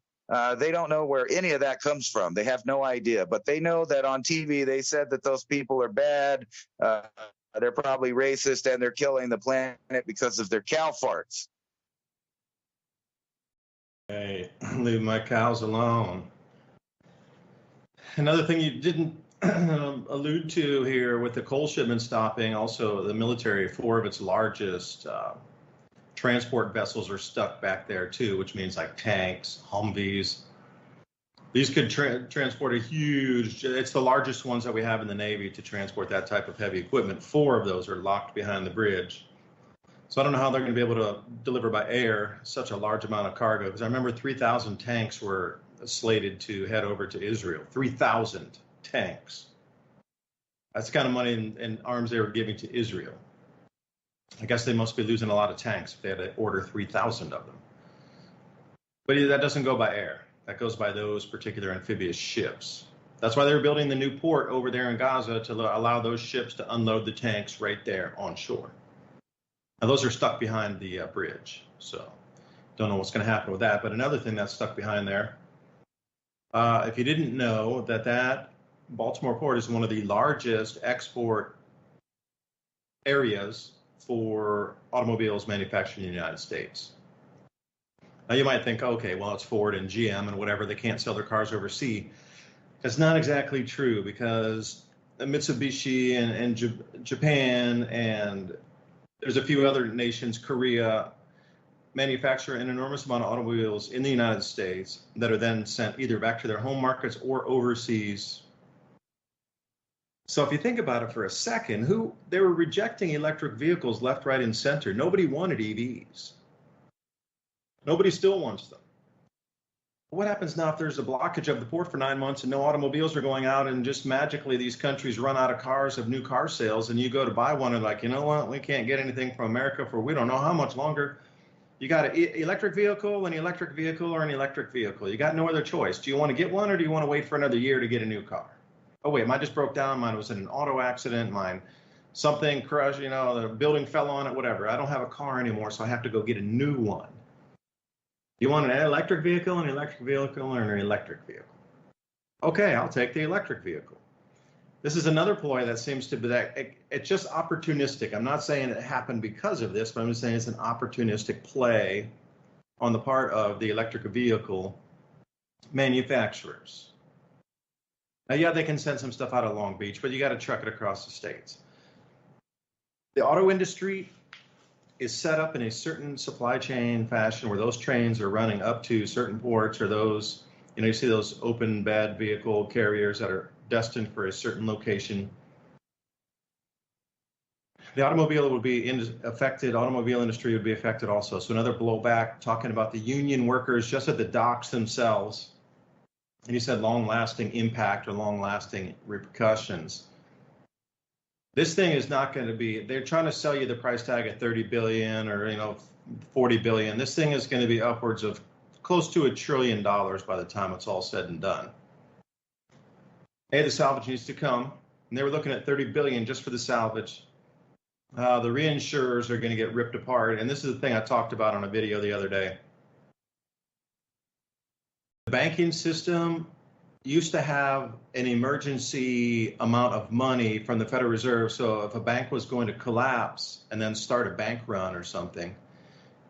Speaker 2: They don't know where any of that comes from. They have no idea, but they know that on TV they said that those people are bad. They're probably racist, and they're killing the planet because of their cow farts.
Speaker 1: Hey, leave my cows alone. Another thing you didn't allude to here with the coal shipment stopping, also the military, 4 of its largest transport vessels are stuck back there too, which means like tanks, Humvees. These could transport a huge, it's the largest ones that we have in the Navy to transport that type of heavy equipment. 4 of those are locked behind the bridge. So I don't know how they're going to be able to deliver by air such a large amount of cargo, because I remember 3,000 tanks were slated to head over to Israel. 3,000 tanks. That's the kind of money and arms they were giving to Israel. I guess they must be losing a lot of tanks if they had to order 3,000 of them. But that doesn't go by air. That goes by those particular amphibious ships. That's why they're building the new port over there in Gaza to allow those ships to unload the tanks right there on shore. Now, those are stuck behind the bridge, so don't know what's going to happen with that. But another thing that's stuck behind there, if you didn't know, that Baltimore port is one of the largest export areas for automobiles manufactured in the United States. Now, you might think, okay, well, it's Ford and GM and whatever, they can't sell their cars overseas. That's not exactly true, because Mitsubishi and Japan and there's a few other nations, Korea, manufacture an enormous amount of automobiles in the United States that are then sent either back to their home markets or overseas. So if you think about it for a second, they were rejecting electric vehicles left, right, and center. Nobody wanted EVs. Nobody still wants them. What happens now if there's a blockage of the port for 9 months and no automobiles are going out, and just magically these countries run out of cars, of new car sales, and you go to buy one and like, you know what, we can't get anything from America for we don't know how much longer. You got an electric vehicle, an electric vehicle, or an electric vehicle. You got no other choice. Do you want to get one, or do you want to wait for another year to get a new car? Oh wait, mine just broke down. Mine was in an auto accident. Mine, something crushed, the building fell on it, whatever. I don't have a car anymore, so I have to go get a new one. You want an electric vehicle, or an electric vehicle? Okay, I'll take the electric vehicle. This is another ploy that seems to be it's just opportunistic. I'm not saying it happened because of this, but I'm just saying it's an opportunistic play on the part of the electric vehicle manufacturers. Now, yeah, they can send some stuff out of Long Beach, but you got to truck it across the states. The auto industry is set up in a certain supply chain fashion where those trains are running up to certain ports, or those, you see those open bed vehicle carriers that are destined for a certain location. The automobile would be affected, automobile industry would be affected also. So another blowback, talking about the union workers just at the docks themselves. And you said long-lasting impact or long-lasting repercussions. This thing is not going to be, they're trying to sell you the price tag at 30 billion or 40 billion. This thing is going to be upwards of close to $1 trillion by the time it's all said and done. Hey, the salvage needs to come. And they were looking at 30 billion just for the salvage. The reinsurers are going to get ripped apart. And this is the thing I talked about on a video the other day. The banking system used to have an emergency amount of money from the Federal Reserve. So if a bank was going to collapse and then start a bank run or something,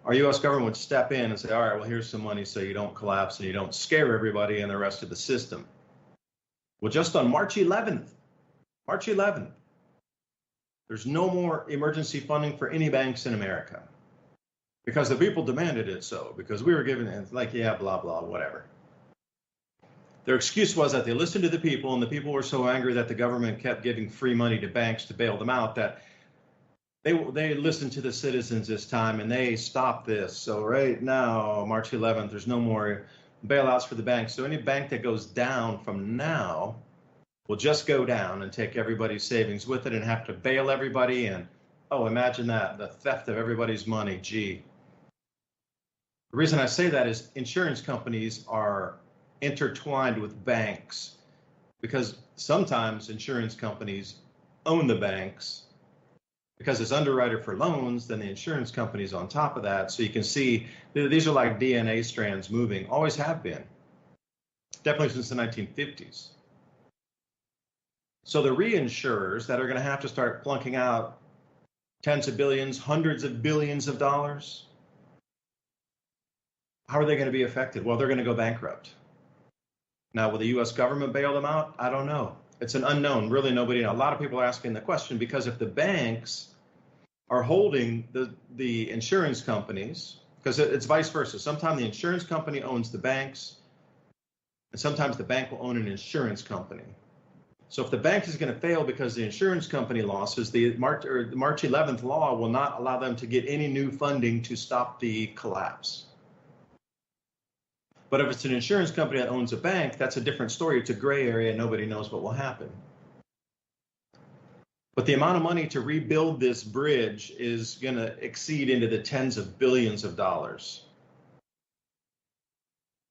Speaker 1: our U.S. government would step in and say, all right, well, here's some money so you don't collapse and you don't scare everybody and the rest of the system. Well, just on March 11th, there's no more emergency funding for any banks in America because the people demanded it so, because we were given it, like, yeah, blah, blah, whatever. Their excuse was that they listened to the people, and the people were so angry that the government kept giving free money to banks to bail them out that they listened to the citizens this time, and they stopped this. So right now, March 11th, there's no more bailouts for the banks. So any bank that goes down from now will just go down and take everybody's savings with it and have to bail everybody. And, oh, imagine that, the theft of everybody's money, gee. The reason I say that is insurance companies are intertwined with banks, because sometimes insurance companies own the banks because it's underwriter for loans, then the insurance company's on top of that. So you can see these are like DNA strands moving, always have been, definitely since the 1950s. So the reinsurers that are going to have to start plunking out tens of billions, hundreds of billions of dollars, how are they going to be affected? Well, they're going to go bankrupt. Now, will the U.S. government bail them out? I don't know. It's an unknown. Really, nobody knows. A lot of people are asking the question because if the banks are holding the insurance companies, because it's vice versa. Sometimes the insurance company owns the banks, and sometimes the bank will own an insurance company. So if the bank is going to fail because the insurance company losses, the March 11th law will not allow them to get any new funding to stop the collapse. But if it's an insurance company that owns a bank, that's a different story. It's a gray area. Nobody knows what will happen. But the amount of money to rebuild this bridge is going to exceed into the tens of billions of dollars.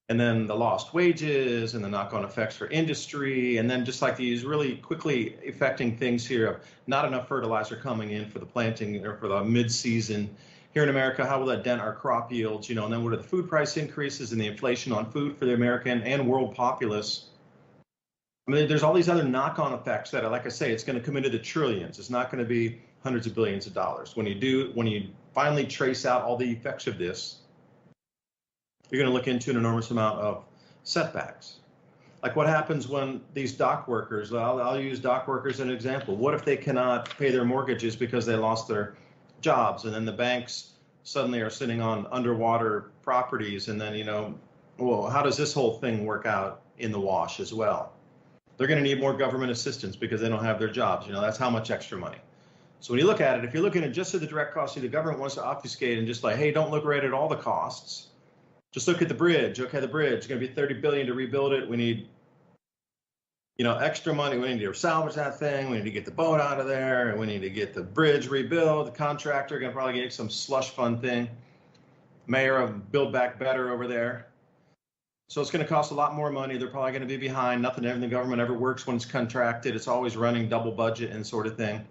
Speaker 1: And then the lost wages and the knock-on effects for industry, and then just like these really quickly affecting things here of not enough fertilizer coming in for the planting or for the mid-season. Here in America, how will that dent our crop yields? And then what are the food price increases and the inflation on food for the American and world populace? I mean, there's all these other knock-on effects that, like I say, it's going to come into the trillions. It's not going to be hundreds of billions of dollars. When you finally trace out all the effects of this, you're going to look into an enormous amount of setbacks. Like what happens when these dock workers, I'll use dock workers as an example. What if they cannot pay their mortgages because they lost their jobs, and then the banks suddenly are sitting on underwater properties, and then, well, how does this whole thing work out in the wash as well? They're going to need more government assistance because they don't have their jobs. That's how much extra money. So when you look at it, if you're looking at just at the direct costs, the government wants to obfuscate and just like, hey, don't look right at all the costs. Just look at the bridge. Okay, the bridge is going to be $30 billion to rebuild it. We need, extra money. We need to salvage that thing. We need to get the boat out of there, and we need to get the bridge rebuilt. The contractor going to probably get some slush fund thing. Mayor of Build Back Better over there. So it's going to cost a lot more money. They're probably going to be behind. Nothing in the government ever works when it's contracted. It's always running double budget and sort of thing.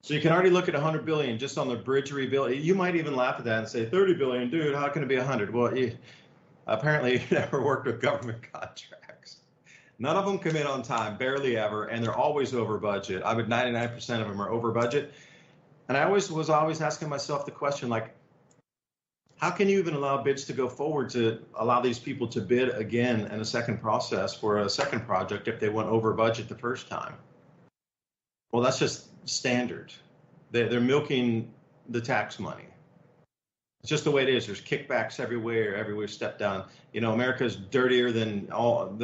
Speaker 1: So you can already look at $100 billion just on the bridge rebuild. You might even laugh at that and say, $30 billion, dude, how can it be 100? Well, apparently you never worked with government contracts. None of them come in on time, barely ever, and they're always over budget. I would 99% of them are over budget. And I was always asking myself the question, like, how can you even allow bids to go forward to allow these people to bid again in a second process for a second project if they went over budget the first time? Well, that's just standard. They're milking the tax money. It's just the way it is. There's kickbacks everywhere step down. America's dirtier than all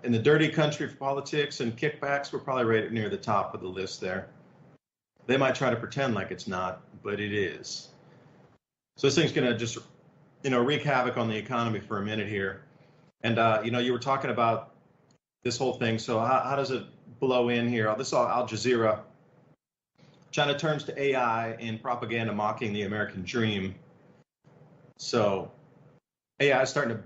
Speaker 1: in the dirty country for politics and kickbacks. We're probably right near the top of the list there. They might try to pretend like it's not, but it is. So this thing's going to just, wreak havoc on the economy for a minute here. And, you were talking about this whole thing. So how does it blow in here? This is Al Jazeera. China turns to AI in propaganda mocking the American dream. So AI is starting to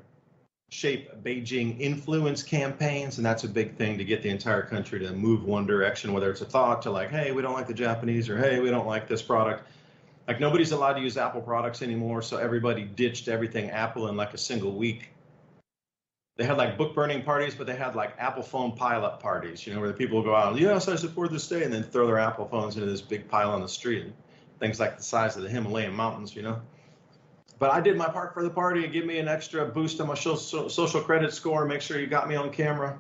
Speaker 1: shape Beijing influence campaigns, and that's a big thing to get the entire country to move one direction, whether it's a thought to like, hey, we don't like the Japanese, or hey, we don't like this product. Like nobody's allowed to use Apple products anymore, so everybody ditched everything Apple in like a single week. They had like book burning parties, but they had like Apple phone pile-up parties, where the people will go out, yes, I support this day, and then throw their Apple phones into this big pile on the street. And things like the size of the Himalayan mountains, But I did my part for the party. Give me an extra boost on my social credit score. Make sure you got me on camera.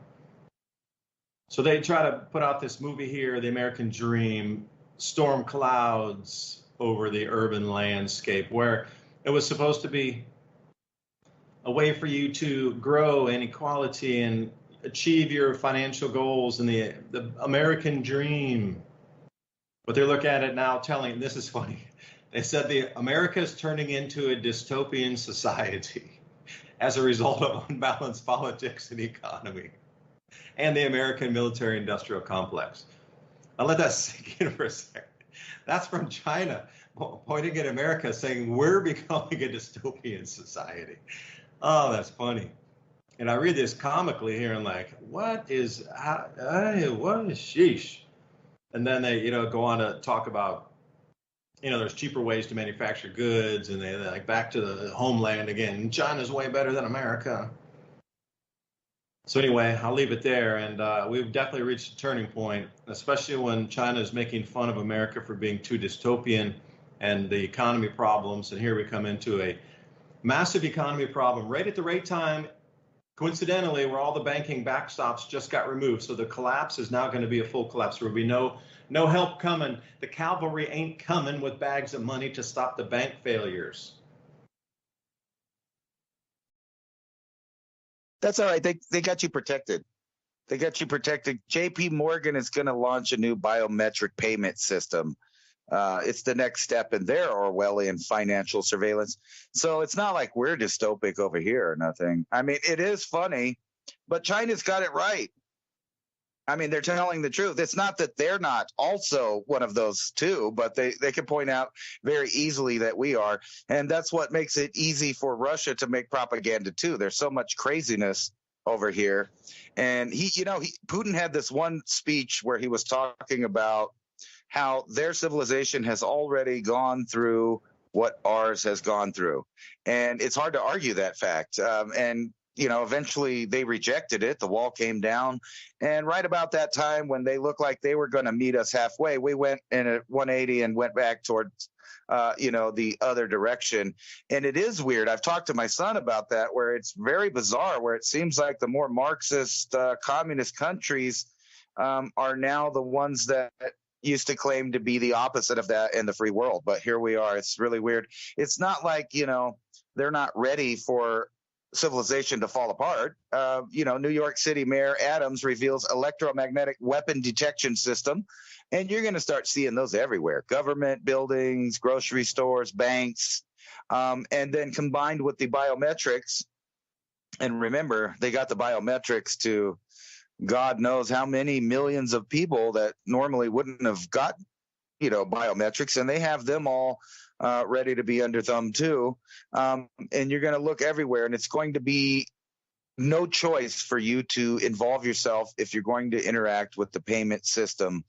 Speaker 1: So they try to put out this movie here, The American Dream, storm clouds over the urban landscape, where it was supposed to be a way for you to grow in equality and achieve your financial goals and the American dream. But they look at it now this is funny. They said America is turning into a dystopian society as a result of unbalanced politics and economy and the American military-industrial complex. I'll let that sink in for a second. That's from China, pointing at America, saying we're becoming a dystopian society. Oh, that's funny. And I read this comically here and like, what is sheesh? And then they, go on to talk about, there's cheaper ways to manufacture goods, and they like back to the homeland again. China's way better than America. So anyway, I'll leave it there. And we've definitely reached a turning point, especially when China is making fun of America for being too dystopian and the economy problems. And here we come into a massive economy problem right at the right time, coincidentally, where all the banking backstops just got removed. So the collapse is now going to be a full collapse. There will be no help coming. The cavalry ain't coming with bags of money to stop the bank failures.
Speaker 2: That's all right. They got you protected. They got you protected. JP Morgan is going to launch a new biometric payment system. It's the next step in their Orwellian financial surveillance. So it's not like we're dystopic over here or nothing. I mean, it is funny, but China's got it right. I mean, they're telling the truth. It's not that they're not also one of those too, but they can point out very easily that we are. And that's what makes it easy for Russia to make propaganda too. There's so much craziness over here. And Putin had this one speech where he was talking about how their civilization has already gone through what ours has gone through. And it's hard to argue that fact. Eventually they rejected it. The wall came down. And right about that time when they looked like they were going to meet us halfway, we went in a 180 and went back towards, the other direction. And it is weird. I've talked to my son about that, where it's very bizarre, where it seems like the more Marxist communist countries are now the ones that used to claim to be the opposite of that in the free world. But here we are. It's really weird. It's not like, they're not ready for civilization to fall apart. New York City Mayor Adams reveals electromagnetic weapon detection system, and you're going to start seeing those everywhere. Government buildings, grocery stores, banks, and then combined with the biometrics. And remember, they got the biometrics to God knows how many millions of people that normally wouldn't have got, biometrics, and they have them all ready to be under thumb too. And you're going to look everywhere, and it's going to be no choice for you to involve yourself if you're going to interact with the payment system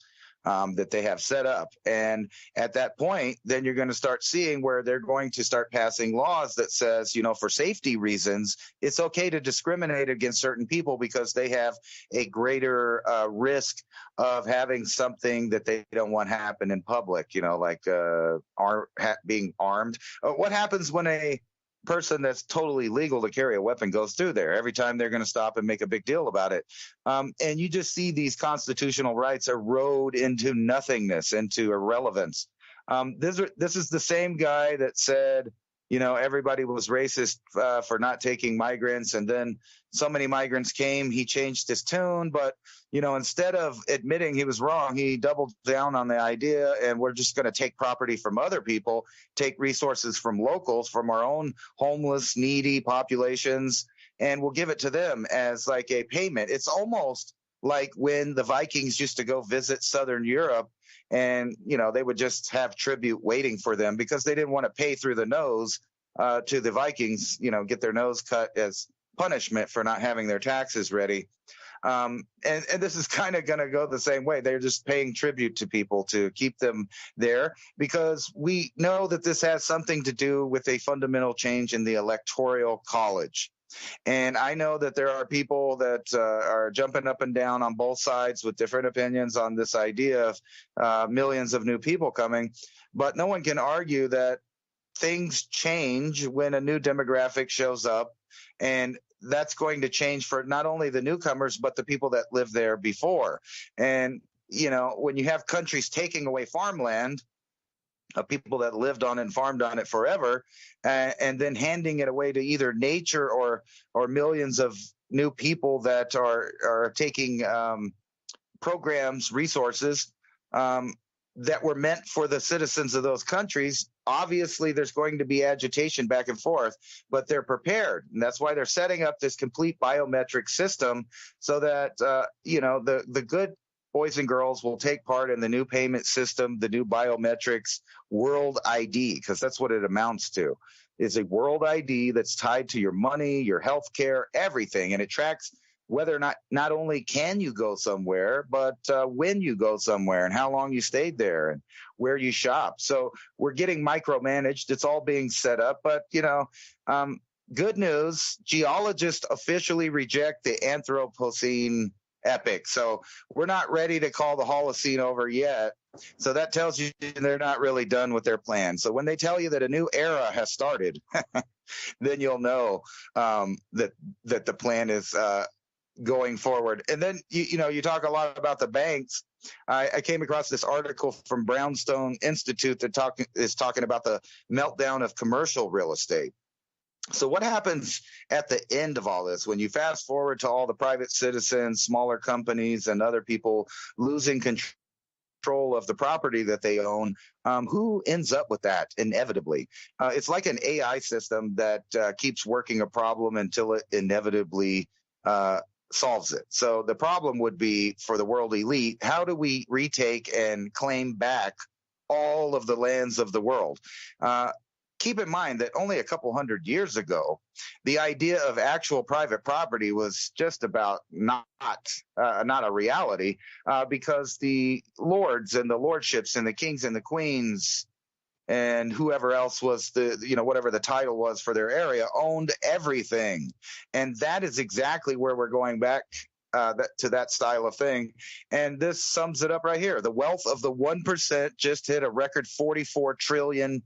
Speaker 2: that they have set up. And at that point, then you're going to start seeing where they're going to start passing laws that says, for safety reasons, it's okay to discriminate against certain people because they have a greater risk of having something that they don't want happen in public, like being armed. What happens when a person that's totally legal to carry a weapon goes through there? Every time they're going to stop and make a big deal about it. And you just see these constitutional rights erode into nothingness, into irrelevance. This is the same guy that said, everybody was racist for not taking migrants. And then so many migrants came, he changed his tune. But, instead of admitting he was wrong, he doubled down on the idea, and we're just going to take property from other people, take resources from locals, from our own homeless, needy populations, and we'll give it to them as like a payment. It's almost like when the Vikings used to go visit Southern Europe, and, they would just have tribute waiting for them because they didn't want to pay through the nose to the Vikings, get their nose cut as punishment for not having their taxes ready. And this is kind of going to go the same way. They're just paying tribute to people to keep them there because we know that this has something to do with a fundamental change in the Electoral College. And I know that there are people that are jumping up and down on both sides with different opinions on this idea of millions of new people coming. But no one can argue that things change when a new demographic shows up. And that's going to change for not only the newcomers, but the people that lived there before. And, when you have countries taking away farmland, of people that lived on and farmed on it forever, and then handing it away to either nature or millions of new people that are taking programs, resources that were meant for the citizens of those countries. Obviously, there's going to be agitation back and forth, but they're prepared. And that's why they're setting up this complete biometric system so that, the good boys and girls will take part in the new payment system, the new biometrics world ID, because that's what it amounts to. It's a world ID that's tied to your money, your health care, everything. And it tracks whether or not only can you go somewhere, but when you go somewhere and how long you stayed there and where you shop. So we're getting micromanaged. It's all being set up. But, good news, geologists officially reject the Anthropocene epoch. So we're not ready to call the Holocene over yet. So that tells you they're not really done with their plan. So when they tell you that a new era has started, then you'll know that the plan is going forward. And then, you talk a lot about the banks. I came across this article from Brownstone Institute that is talking about the meltdown of commercial real estate. So what happens at the end of all this when you fast forward to all the private citizens, smaller companies, and other people losing control control of the property that they own, who ends up with that inevitably? It's like an AI system that keeps working a problem until it inevitably solves it. So the problem would be for the world elite, how do we retake and claim back all of the lands of the world? Keep in mind that only a couple hundred years ago, the idea of actual private property was just about not a reality, because the lords and the lordships and the kings and the queens and whoever else was whatever the title was for their area owned everything. And that is exactly where we're going back to that style of thing. And this sums it up right here. The wealth of the 1% just hit a record $44 trillion.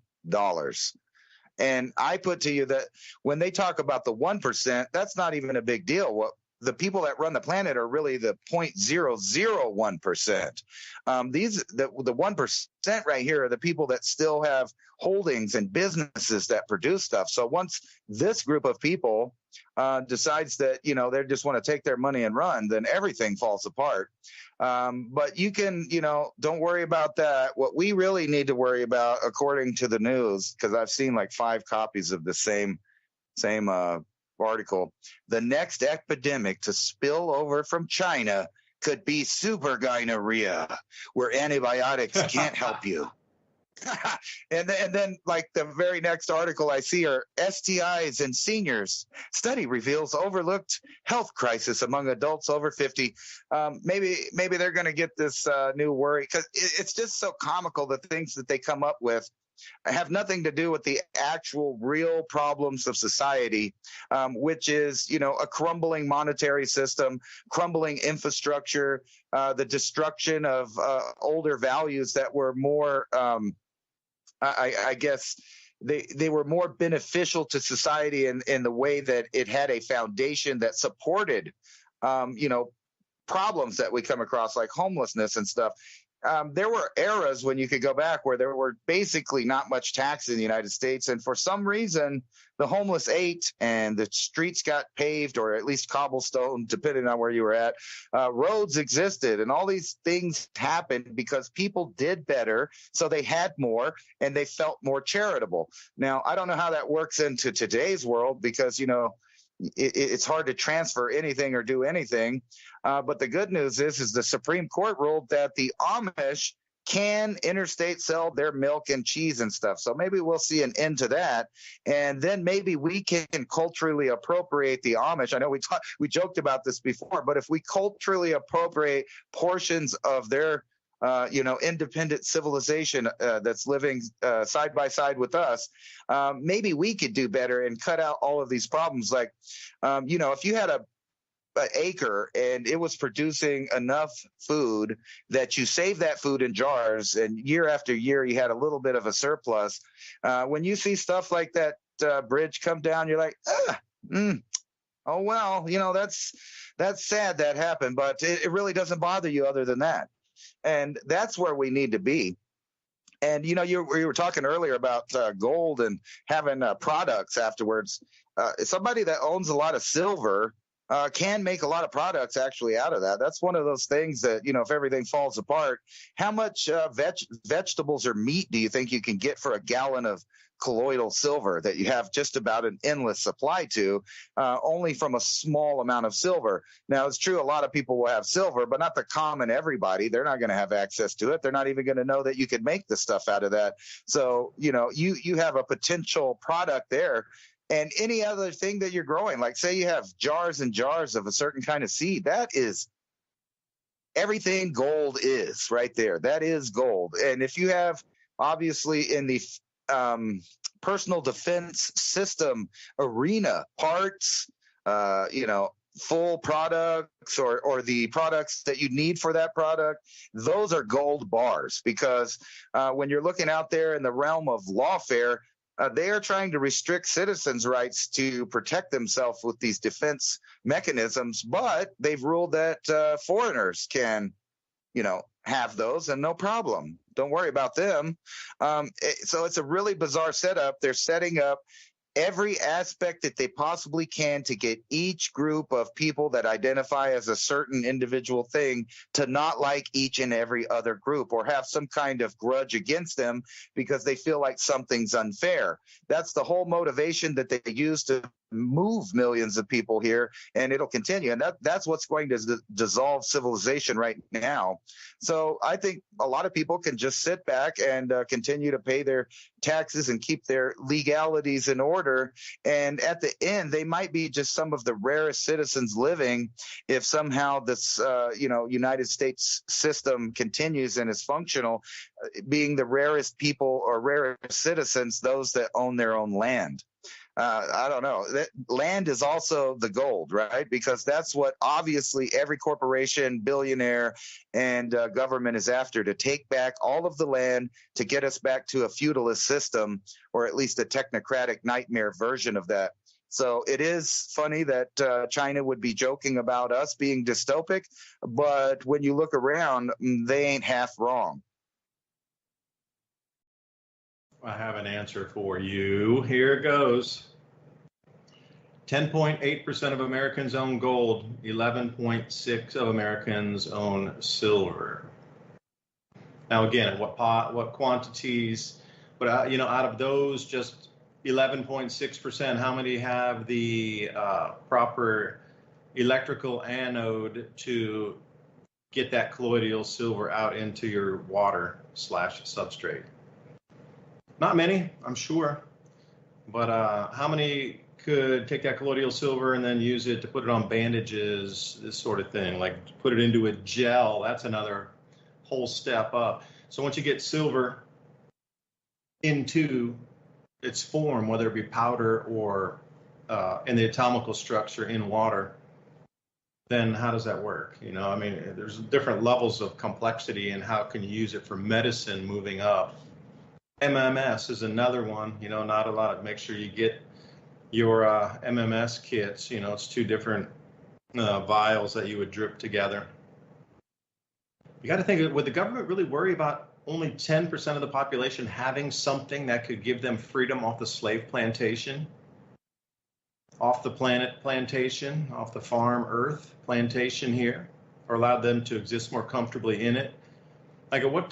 Speaker 2: And I put to you that when they talk about the 1%, that's not even a big deal. What the people that run the planet are really the 0.001%. The 1% right here are the people that still have holdings and businesses that produce stuff. So once this group of people decides that, they just want to take their money and run, then everything falls apart. But you can, don't worry about that. What we really need to worry about, according to the news, because I've seen like 5 copies of the same article, the next epidemic to spill over from China could be super gonorrhea, where antibiotics can't help you. and then like the very next article I see are STIs in seniors. Study reveals overlooked health crisis among adults over 50. Maybe they're going to get this new worry, because it's just so comical, the things that they come up with have nothing to do with the actual real problems of society, which is, a crumbling monetary system, crumbling infrastructure, the destruction of older values that were more, I guess, they were more beneficial to society in the way that it had a foundation that supported, problems that we come across like homelessness and stuff. There were eras when you could go back where there were basically not much tax in the United States. And for some reason, the homeless ate and the streets got paved, or at least cobblestone, depending on where you were at. Roads existed, and all these things happened because people did better. So they had more and they felt more charitable. Now, I don't know how that works into today's world, because, it's hard to transfer anything or do anything. But the good news is the Supreme Court ruled that the Amish can interstate sell their milk and cheese and stuff. So maybe we'll see an end to that. And then maybe we can culturally appropriate the Amish. I know we joked about this before, but if we culturally appropriate portions of their independent civilization that's living side by side with us, maybe we could do better and cut out all of these problems. Like, if you had an acre and it was producing enough food that you save that food in jars, and year after year you had a little bit of a surplus, when you see stuff like that bridge come down, you're like, oh well, that's sad that happened, but it really doesn't bother you other than that. And that's where we need to be. And, you were talking earlier about gold and having products afterwards. Somebody that owns a lot of silver can make a lot of products actually out of that. That's one of those things that, if everything falls apart, how much vegetables or meat do you think you can get for a gallon of colloidal silver that you have just about an endless supply to, only from a small amount of silver? Now, it's true, a lot of people will have silver, but not the common everybody. They're not going to have access to it. They're not even going to know that you could make the stuff out of that. So, you have a potential product there. And any other thing that you're growing, like say you have jars and jars of a certain kind of seed, that is everything gold is right there. That is gold. And if you have, obviously, in the personal defense system arena, parts, full products or the products that you need for that product, those are gold bars. Because when you're looking out there in the realm of lawfare, they are trying to restrict citizens' rights to protect themselves with these defense mechanisms, but they've ruled that foreigners can, have those and no problem. Don't worry about them. So it's a really bizarre setup. They're setting up every aspect that they possibly can to get each group of people that identify as a certain individual thing to not like each and every other group or have some kind of grudge against them because they feel like something's unfair. That's the whole motivation that they use to move millions of people here, and it'll continue. And that's what's going to dissolve civilization right now. So I think a lot of people can just sit back and continue to pay their taxes and keep their legalities in order. And at the end, they might be just some of the rarest citizens living if somehow this, United States system continues and is functional, being the rarest people or rarest citizens, those that own their own land. I don't know. Land is also the gold, right? Because that's what obviously every corporation, billionaire, and government is after, to take back all of the land to get us back to a feudalist system, or at least a technocratic nightmare version of that. So it is funny that China would be joking about us being dystopic, but when you look around, they ain't half wrong.
Speaker 1: I have an answer for you. Here it goes. 10.8% of Americans own gold. 11.6% of Americans own silver. Now, again, what quantities? But out of those, just 11.6%. How many have the proper electrical anode to get that colloidal silver out into your water/substrate? Not many, I'm sure, but how many could take that colloidal silver and then use it to put it on bandages, this sort of thing, like put it into a gel? That's another whole step up. So once you get silver into its form, whether it be powder or in the atomical structure in water, then how does that work? There's different levels of complexity in how can you use it for medicine moving up. MMS is another one, not a lot. Make sure you get your MMS kits. It's two different vials that you would drip together. You got to think, would the government really worry about only 10% of the population having something that could give them freedom off the slave plantation, off the planet plantation, off the farm earth plantation here, or allowed them to exist more comfortably in it? Like, what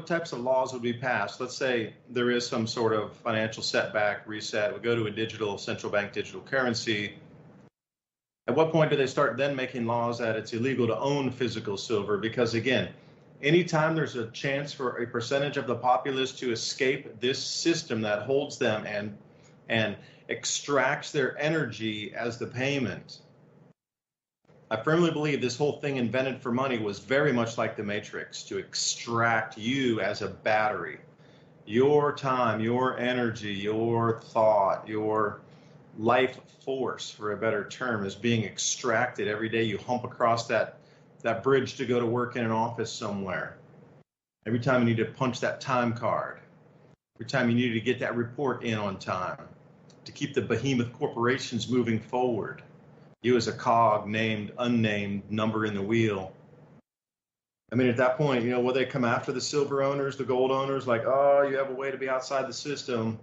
Speaker 1: types of laws would be passed? Let's say there is some sort of financial setback, reset. We go to a central bank digital currency. At what point do they start then making laws that it's illegal to own physical silver? Because again, anytime there's a chance for a percentage of the populace to escape this system that holds them and extracts their energy as the payment, I firmly believe this whole thing invented for money was very much like the Matrix, to extract you as a battery. Your time, your energy, your thought, your life force, for a better term, is being extracted every day you hump across that bridge to go to work in an office somewhere. Every time you need to punch that time card. Every time you need to get that report in on time to keep the behemoth corporations moving forward. You as a cog, named, unnamed, number in the wheel. At that point, will they come after the silver owners, the gold owners, like, oh, you have a way to be outside the system?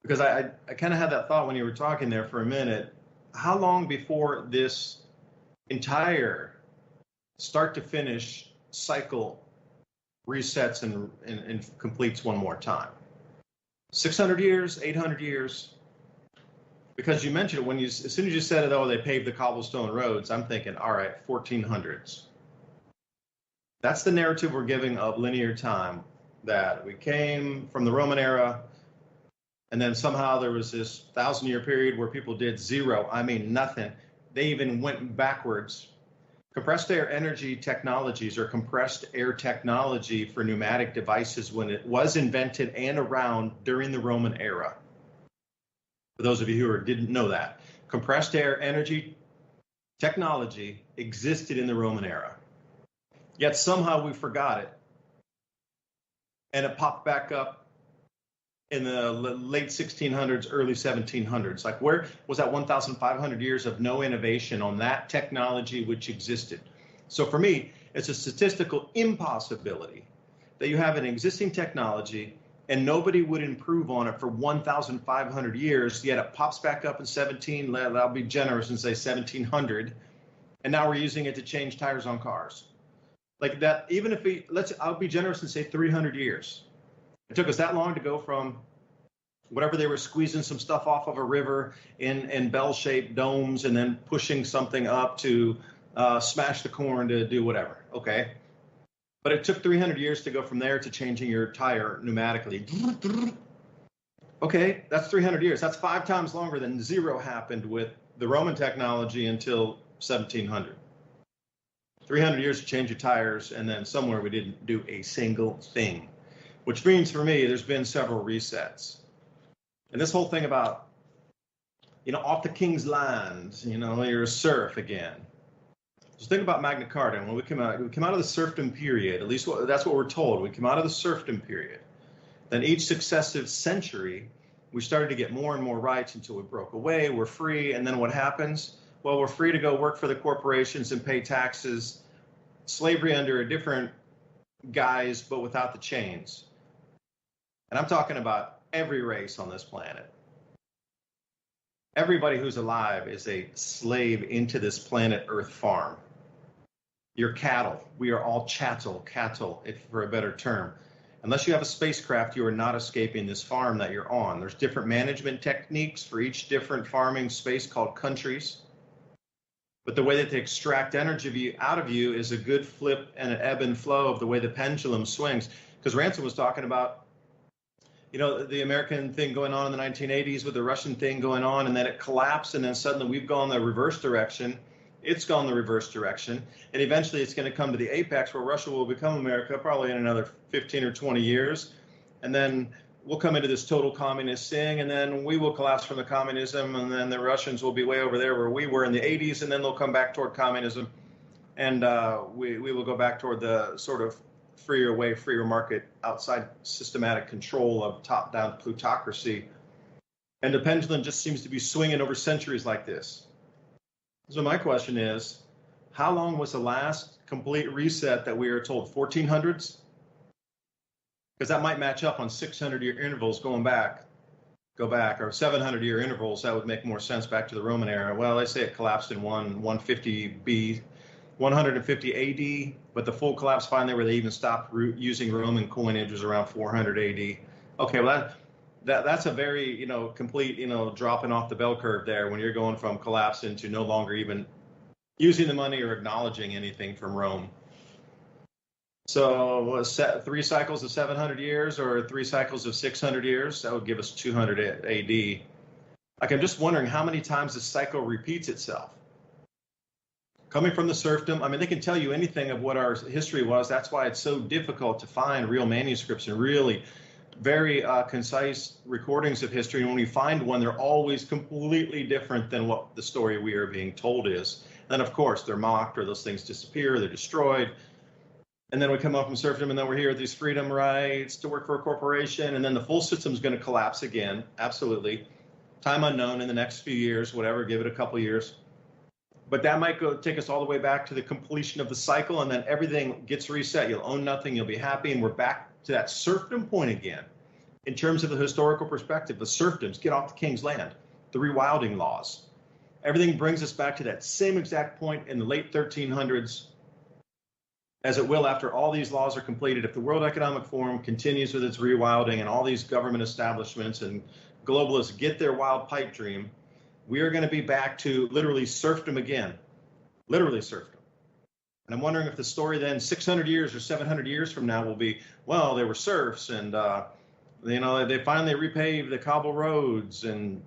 Speaker 1: Because I kind of had that thought when you were talking there for a minute. How long before this entire start to finish cycle resets and completes one more time? 600 years, 800 years? Because you mentioned it as soon as you said it, they paved the cobblestone roads, I'm thinking, all right, 1400s. That's the narrative we're giving of linear time, that we came from the Roman era, and then somehow there was this 1,000-year period where people did zero, nothing. They even went backwards. Compressed air energy technologies, or compressed air technology for pneumatic devices, when it was invented and around during the Roman era. For those of you who didn't know that, compressed air energy technology existed in the Roman era. Yet somehow we forgot it. And it popped back up in the late 1600s, early 1700s. Like, where was that 1,500 years of no innovation on that technology which existed? So for me, it's a statistical impossibility that you have an existing technology and nobody would improve on it for 1,500 years, yet it pops back up in I'll be generous and say 1700, and now we're using it to change tires on cars. Like that, even if I'll be generous and say 300 years. It took us that long to go from whatever they were squeezing some stuff off of a river in bell-shaped domes and then pushing something up to smash the corn to do whatever, okay? But it took 300 years to go from there to changing your tire pneumatically. Okay, that's 300 years. That's 5 times longer than zero happened with the Roman technology until 1700. 300 years to change your tires, and then somewhere we didn't do a single thing, which means for me, there's been several resets. And this whole thing about, off the king's land, you're a serf again. Just think about Magna Carta. When we came out of the serfdom period, at least that's what we're told. We came out of the serfdom period. Then each successive century, we started to get more and more rights until we broke away. We're free. And then what happens? Well, we're free to go work for the corporations and pay taxes, slavery under a different guise, but without the chains. And I'm talking about every race on this planet. Everybody who's alive is a slave into this planet Earth farm. You're cattle. We are all cattle, if for a better term. Unless you have a spacecraft, you are not escaping this farm that you're on. There's different management techniques for each different farming space called countries. But the way that they extract energy out of you is a good flip and an ebb and flow of the way the pendulum swings. Because Ransom was talking about, the American thing going on in the 1980s with the Russian thing going on, and then it collapsed, and then suddenly we've gone the reverse direction. It's gone the reverse direction, and eventually it's going to come to the apex where Russia will become America probably in another 15 or 20 years, and then we'll come into this total communist thing, and then we will collapse from the communism, and then the Russians will be way over there where we were in the 80s, and then they'll come back toward communism, and we will go back toward the sort of freer market, outside systematic control of top-down plutocracy. And the pendulum just seems to be swinging over centuries like this. So my question is, how long was the last complete reset that we are told? 1400s? Because that might match up on 600-year intervals go back, or 700-year intervals. That would make more sense back to the Roman era. Well, they say it collapsed in 150 AD, but the full collapse finally where they even stopped using Roman coinage was around 400 AD. Okay, well that's a very complete dropping off the bell curve there when you're going from collapse into no longer even using the money or acknowledging anything from Rome. So 3 cycles of 700 years or 3 cycles of 600 years, that would give us 200 AD. Like, I'm just wondering how many times this cycle repeats itself. Coming from the serfdom, I mean, they can tell you anything of what our history was. That's why it's so difficult to find real manuscripts and really very concise recordings of history. And when we find one, they're always completely different than what the story we are being told is. And of course, they're mocked, or those things disappear, they're destroyed. And then we come up from serfdom, and then we're here with these freedom rights to work for a corporation. And then the full system is going to collapse again. Absolutely. Time unknown in the next few years, whatever, give it a couple years. But that might take us all the way back to the completion of the cycle, and then everything gets reset. You'll own nothing, you'll be happy, and we're back to that serfdom point again. In terms of the historical perspective, the serfdoms, get off the king's land, the rewilding laws. Everything brings us back to that same exact point in the late 1300s, as it will after all these laws are completed. If the World Economic Forum continues with its rewilding and all these government establishments and globalists get their wild pipe dream, we are going to be back to literally serfdom again, literally serfdom. And I'm wondering if the story then 600 years or 700 years from now will be, well, they were serfs, and they finally repaved the cobble roads, and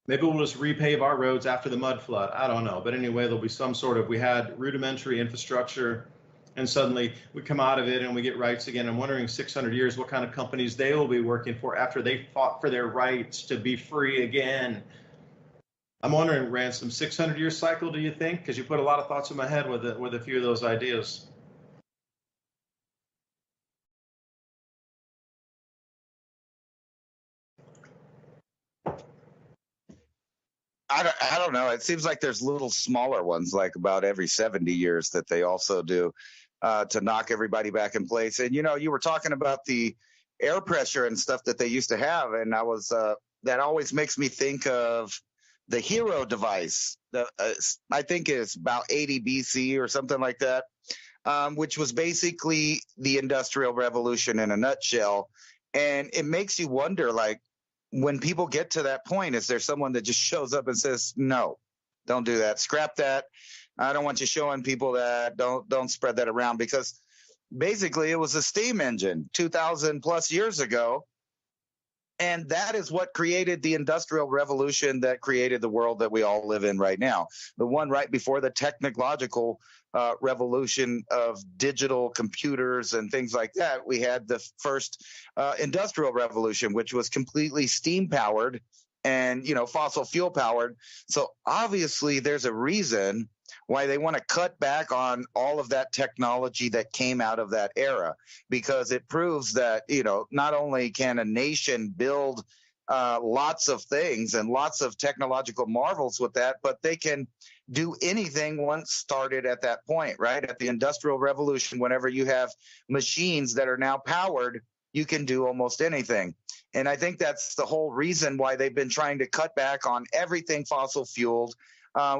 Speaker 1: maybe we'll just repave our roads after the mud flood. I don't know. But anyway, there'll be some sort of, we had rudimentary infrastructure, and suddenly we come out of it and we get rights again. I'm wondering 600 years what kind of companies they will be working for after they fought for their rights to be free again. I'm wondering, Ransom, 600-year cycle, do you think? Because you put a lot of thoughts in my head with a few of those ideas.
Speaker 2: I don't know. It seems like there's little smaller ones, like about every 70 years, that they also do to knock everybody back in place. And, you were talking about the air pressure and stuff that they used to have. And that always makes me think of the Hero device. I think it's about 80 BC or something like that, which was basically the Industrial Revolution in a nutshell. And it makes you wonder, like, when people get to that point, is there someone that just shows up and says, no, don't do that, scrap that, I don't want you showing people that, don't spread that around? Because basically it was a steam engine 2,000 plus years ago, and that is what created the Industrial Revolution that created the world that we all live in right now. The one right before the technological revolution of digital computers and things like that, we had the first Industrial Revolution, which was completely steam powered and, fossil fuel powered. So obviously there's a reason why they want to cut back on all of that technology that came out of that era, because it proves that, not only can a nation build lots of things and lots of technological marvels with that, but they can do anything once started at that point, right? At the Industrial Revolution, whenever you have machines that are now powered, you can do almost anything. And I think that's the whole reason why they've been trying to cut back on everything fossil fueled,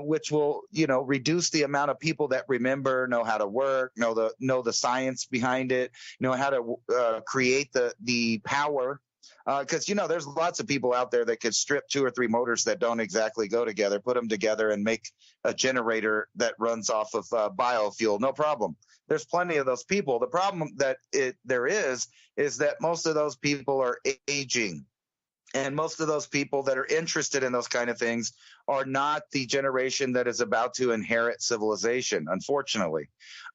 Speaker 2: which will, reduce the amount of people that remember, know how to work, know the science behind it, know how to create the power. Because, there's lots of people out there that could strip 2 or 3 motors that don't exactly go together, put them together and make a generator that runs off of biofuel. No problem. There's plenty of those people. The problem that there is that most of those people are aging. And most of those people that are interested in those kind of things are not the generation that is about to inherit civilization, unfortunately.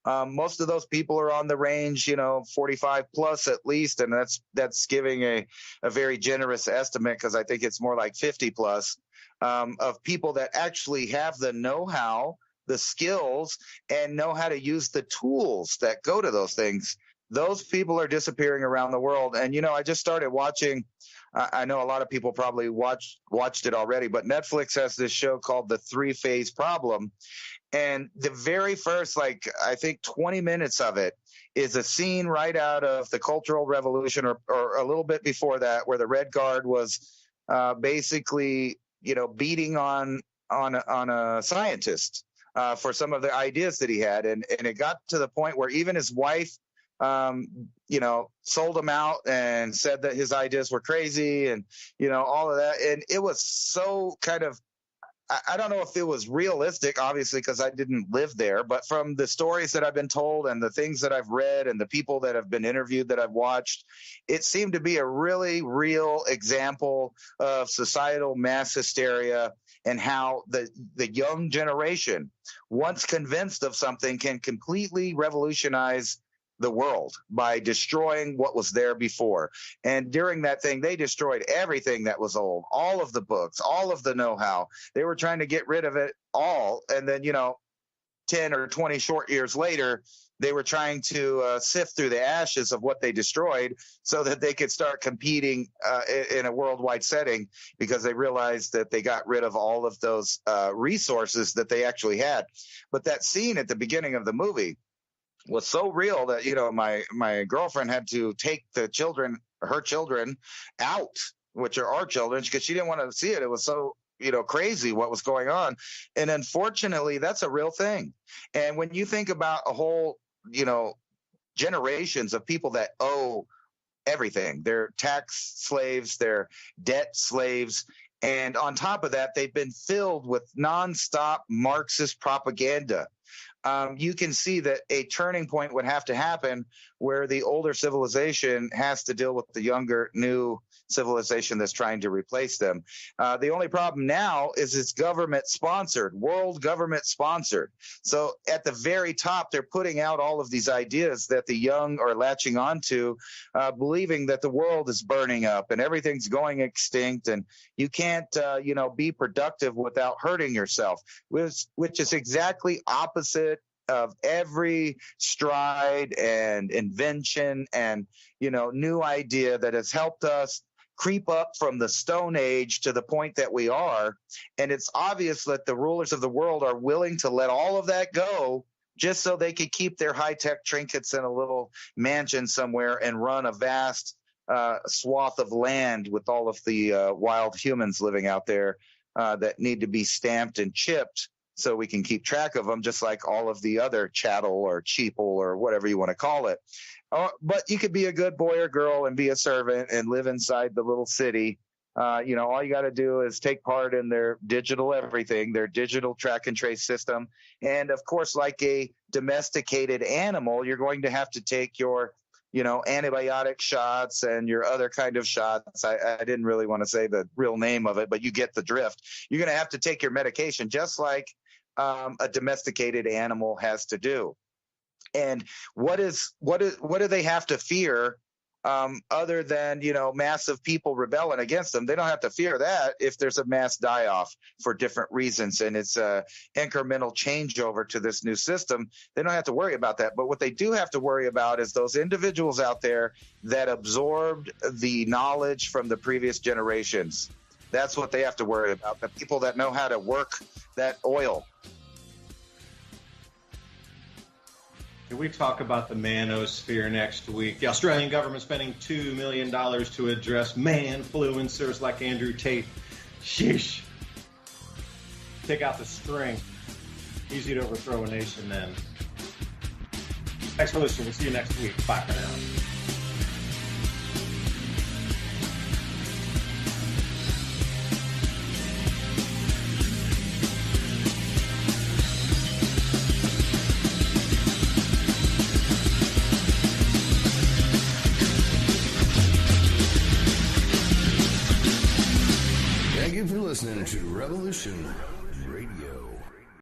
Speaker 2: Most of those people are on the range, 45 plus at least, and that's giving a very generous estimate, because I think it's more like 50 plus of people that actually have the know-how, the skills, and know how to use the tools that go to those things. Those people are disappearing around the world. And, I just started watching. I know a lot of people probably watched it already, but Netflix has this show called The 3-Phase Problem. And the very first, I think 20 minutes of it is a scene right out of the Cultural Revolution or a little bit before that, where the Red Guard was basically, beating on a scientist for some of the ideas that he had. And it got to the point where even his wife, sold him out and said that his ideas were crazy and, all of that. And it was so kind of, I don't know if it was realistic, obviously, because I didn't live there, but from the stories that I've been told and the things that I've read and the people that have been interviewed that I've watched, it seemed to be a really real example of societal mass hysteria and how the young generation, once convinced of something, can completely revolutionize the world by destroying what was there before. And during that thing, they destroyed everything that was old, all of the books, all of the know-how. They were trying to get rid of it all. And then, 10 or 20 short years later, they were trying to sift through the ashes of what they destroyed so that they could start competing in a worldwide setting, because they realized that they got rid of all of those resources that they actually had. But that scene at the beginning of the movie was so real that, my girlfriend had to take her children out, which are our children, because she didn't want to see it. It was so, crazy what was going on. And unfortunately, that's a real thing. And when you think about a whole, generations of people that owe everything, they're tax slaves, they're debt slaves. And on top of that, they've been filled with nonstop Marxist propaganda. You can see that a turning point would have to happen where the older civilization has to deal with the younger, new civilization that's trying to replace them. The only problem now is it's government sponsored, world government sponsored. So at the very top, they're putting out all of these ideas that the young are latching onto, believing that the world is burning up and everything's going extinct, and you can't, be productive without hurting yourself, which is exactly opposite of every stride and invention and, new idea that has helped us creep up from the Stone Age to the point that we are. And it's obvious that the rulers of the world are willing to let all of that go just so they could keep their high-tech trinkets in a little mansion somewhere and run a vast swath of land with all of the wild humans living out there that need to be stamped and chipped so we can keep track of them, just like all of the other chattel or cheaple or whatever you want to call it. But you could be a good boy or girl and be a servant and live inside the little city. All you got to do is take part in their digital everything, their digital track and trace system. And of course, like a domesticated animal, you're going to have to take your antibiotic shots and your other kind of shots. I didn't really want to say the real name of it, but you get the drift. You're going to have to take your medication just like a domesticated animal has to do. And what do they have to fear other than, massive people rebelling against them? They don't have to fear that if there's a mass die-off for different reasons and it's a incremental changeover to this new system. They don't have to worry about that. But what they do have to worry about is those individuals out there that absorbed the knowledge from the previous generations. That's what they have to worry about, the people that know how to work that oil.
Speaker 1: We talk about the manosphere next week. The Australian government spending $2 million to address manfluencers like Andrew Tate. Sheesh. Take out the string. Easy to overthrow a nation then. Thanks for listening. We'll see you next week. Bye for now.
Speaker 4: Thank you for listening to Revolution